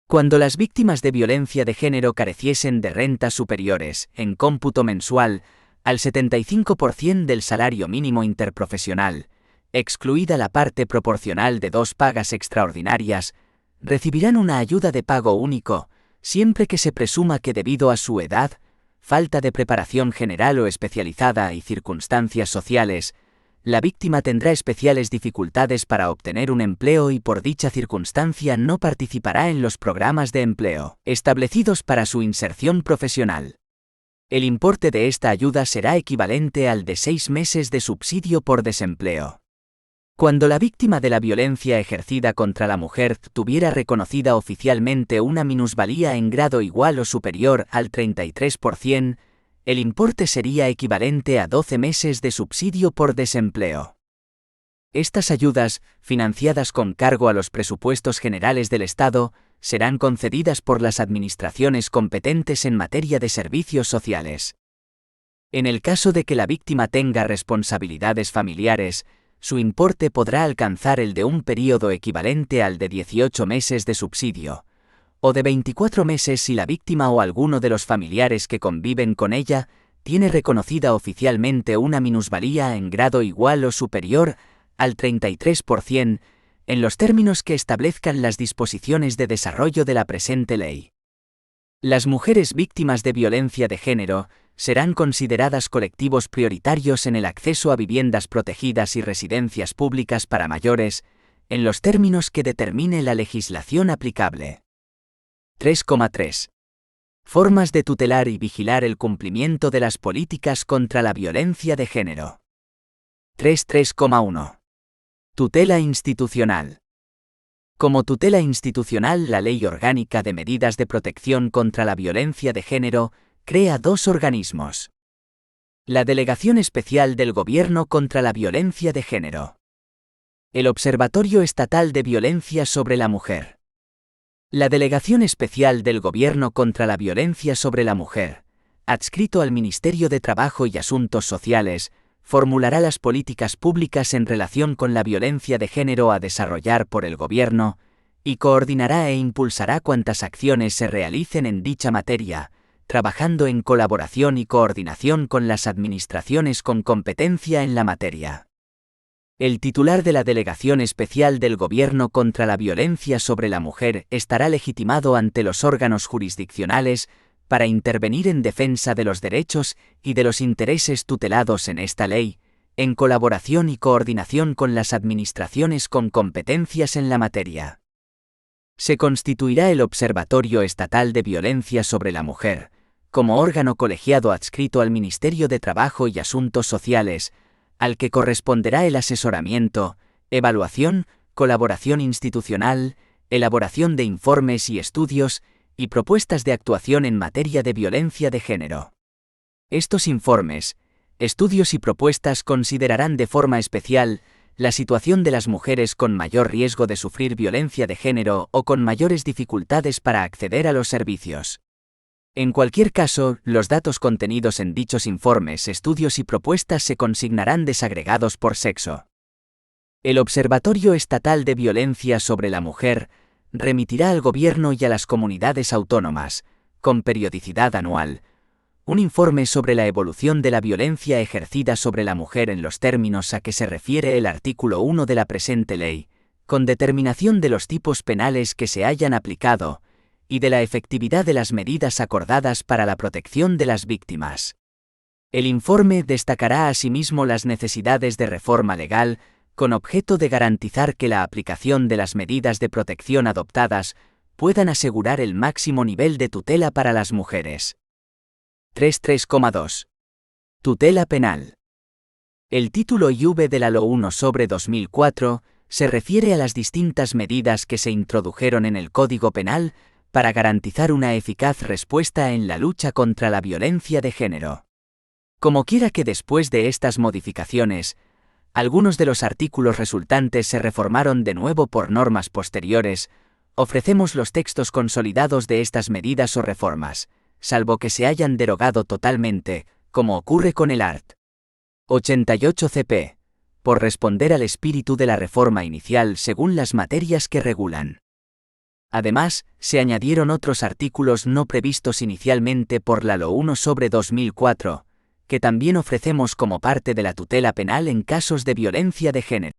Cuando las víctimas de violencia de género careciesen de rentas superiores, en cómputo mensual, al 75% del salario mínimo interprofesional, excluida la parte proporcional de 2 pagas extraordinarias, recibirán una ayuda de pago único, siempre que se presuma que debido a su edad, falta de preparación general o especializada y circunstancias sociales, la víctima tendrá especiales dificultades para obtener un empleo y por dicha circunstancia no participará en los programas de empleo establecidos para su inserción profesional. El importe de esta ayuda será equivalente al de 6 meses de subsidio por desempleo. Cuando la víctima de la violencia ejercida contra la mujer tuviera reconocida oficialmente una minusvalía en grado igual o superior al 33%, el importe sería equivalente a 12 meses de subsidio por desempleo. Estas ayudas, financiadas con cargo a los presupuestos generales del Estado, serán concedidas por las administraciones competentes en materia de servicios sociales. En el caso de que la víctima tenga responsabilidades familiares, su importe podrá alcanzar el de un período equivalente al de 18 meses de subsidio, o de 24 meses si la víctima o alguno de los familiares que conviven con ella tiene reconocida oficialmente una minusvalía en grado igual o superior al 33%, en los términos que establezcan las disposiciones de desarrollo de la presente ley. Las mujeres víctimas de violencia de género serán consideradas colectivos prioritarios en el acceso a viviendas protegidas y residencias públicas para mayores, en los términos que determine la legislación aplicable. 3.3. Formas de tutelar y vigilar el cumplimiento de las políticas contra la violencia de género. 3.3.1. Tutela institucional. Como tutela institucional, la Ley Orgánica de Medidas de Protección contra la Violencia de Género crea 2 organismos. La Delegación Especial del Gobierno contra la Violencia de Género. El Observatorio Estatal de Violencia sobre la Mujer. La Delegación Especial del Gobierno contra la Violencia sobre la Mujer, adscrito al Ministerio de Trabajo y Asuntos Sociales, formulará las políticas públicas en relación con la violencia de género a desarrollar por el Gobierno, y coordinará e impulsará cuantas acciones se realicen en dicha materia, trabajando en colaboración y coordinación con las administraciones con competencia en la materia. El titular de la Delegación Especial del Gobierno contra la Violencia sobre la Mujer estará legitimado ante los órganos jurisdiccionales para intervenir en defensa de los derechos y de los intereses tutelados en esta ley, en colaboración y coordinación con las administraciones con competencias en la materia. Se constituirá el Observatorio Estatal de Violencia sobre la Mujer, como órgano colegiado adscrito al Ministerio de Trabajo y Asuntos Sociales, al que corresponderá el asesoramiento, evaluación, colaboración institucional, elaboración de informes y estudios, y propuestas de actuación en materia de violencia de género. Estos informes, estudios y propuestas considerarán de forma especial la situación de las mujeres con mayor riesgo de sufrir violencia de género o con mayores dificultades para acceder a los servicios. En cualquier caso, los datos contenidos en dichos informes, estudios y propuestas se consignarán desagregados por sexo. El Observatorio Estatal de Violencia sobre la Mujer remitirá al Gobierno y a las comunidades autónomas, con periodicidad anual, Un informe sobre la evolución de la violencia ejercida sobre la mujer en los términos a que se refiere el artículo 1 de la presente ley, con determinación de los tipos penales que se hayan aplicado, y de la efectividad de las medidas acordadas para la protección de las víctimas. El informe destacará asimismo las necesidades de reforma legal, con objeto de garantizar que la aplicación de las medidas de protección adoptadas puedan asegurar el máximo nivel de tutela para las mujeres. 3.3.2. Tutela penal. El título IV de la Ley 1/2004 se refiere a las distintas medidas que se introdujeron en el Código Penal para garantizar una eficaz respuesta en la lucha contra la violencia de género. Como quiera que después de estas modificaciones, algunos de los artículos resultantes se reformaron de nuevo por normas posteriores, ofrecemos los textos consolidados de estas medidas o reformas, salvo que se hayan derogado totalmente, como ocurre con el art. 88 CP, por responder al espíritu de la reforma inicial según las materias que regulan. Además, se añadieron otros artículos no previstos inicialmente por la Ley 1/2004, que también ofrecemos como parte de la tutela penal en casos de violencia de género.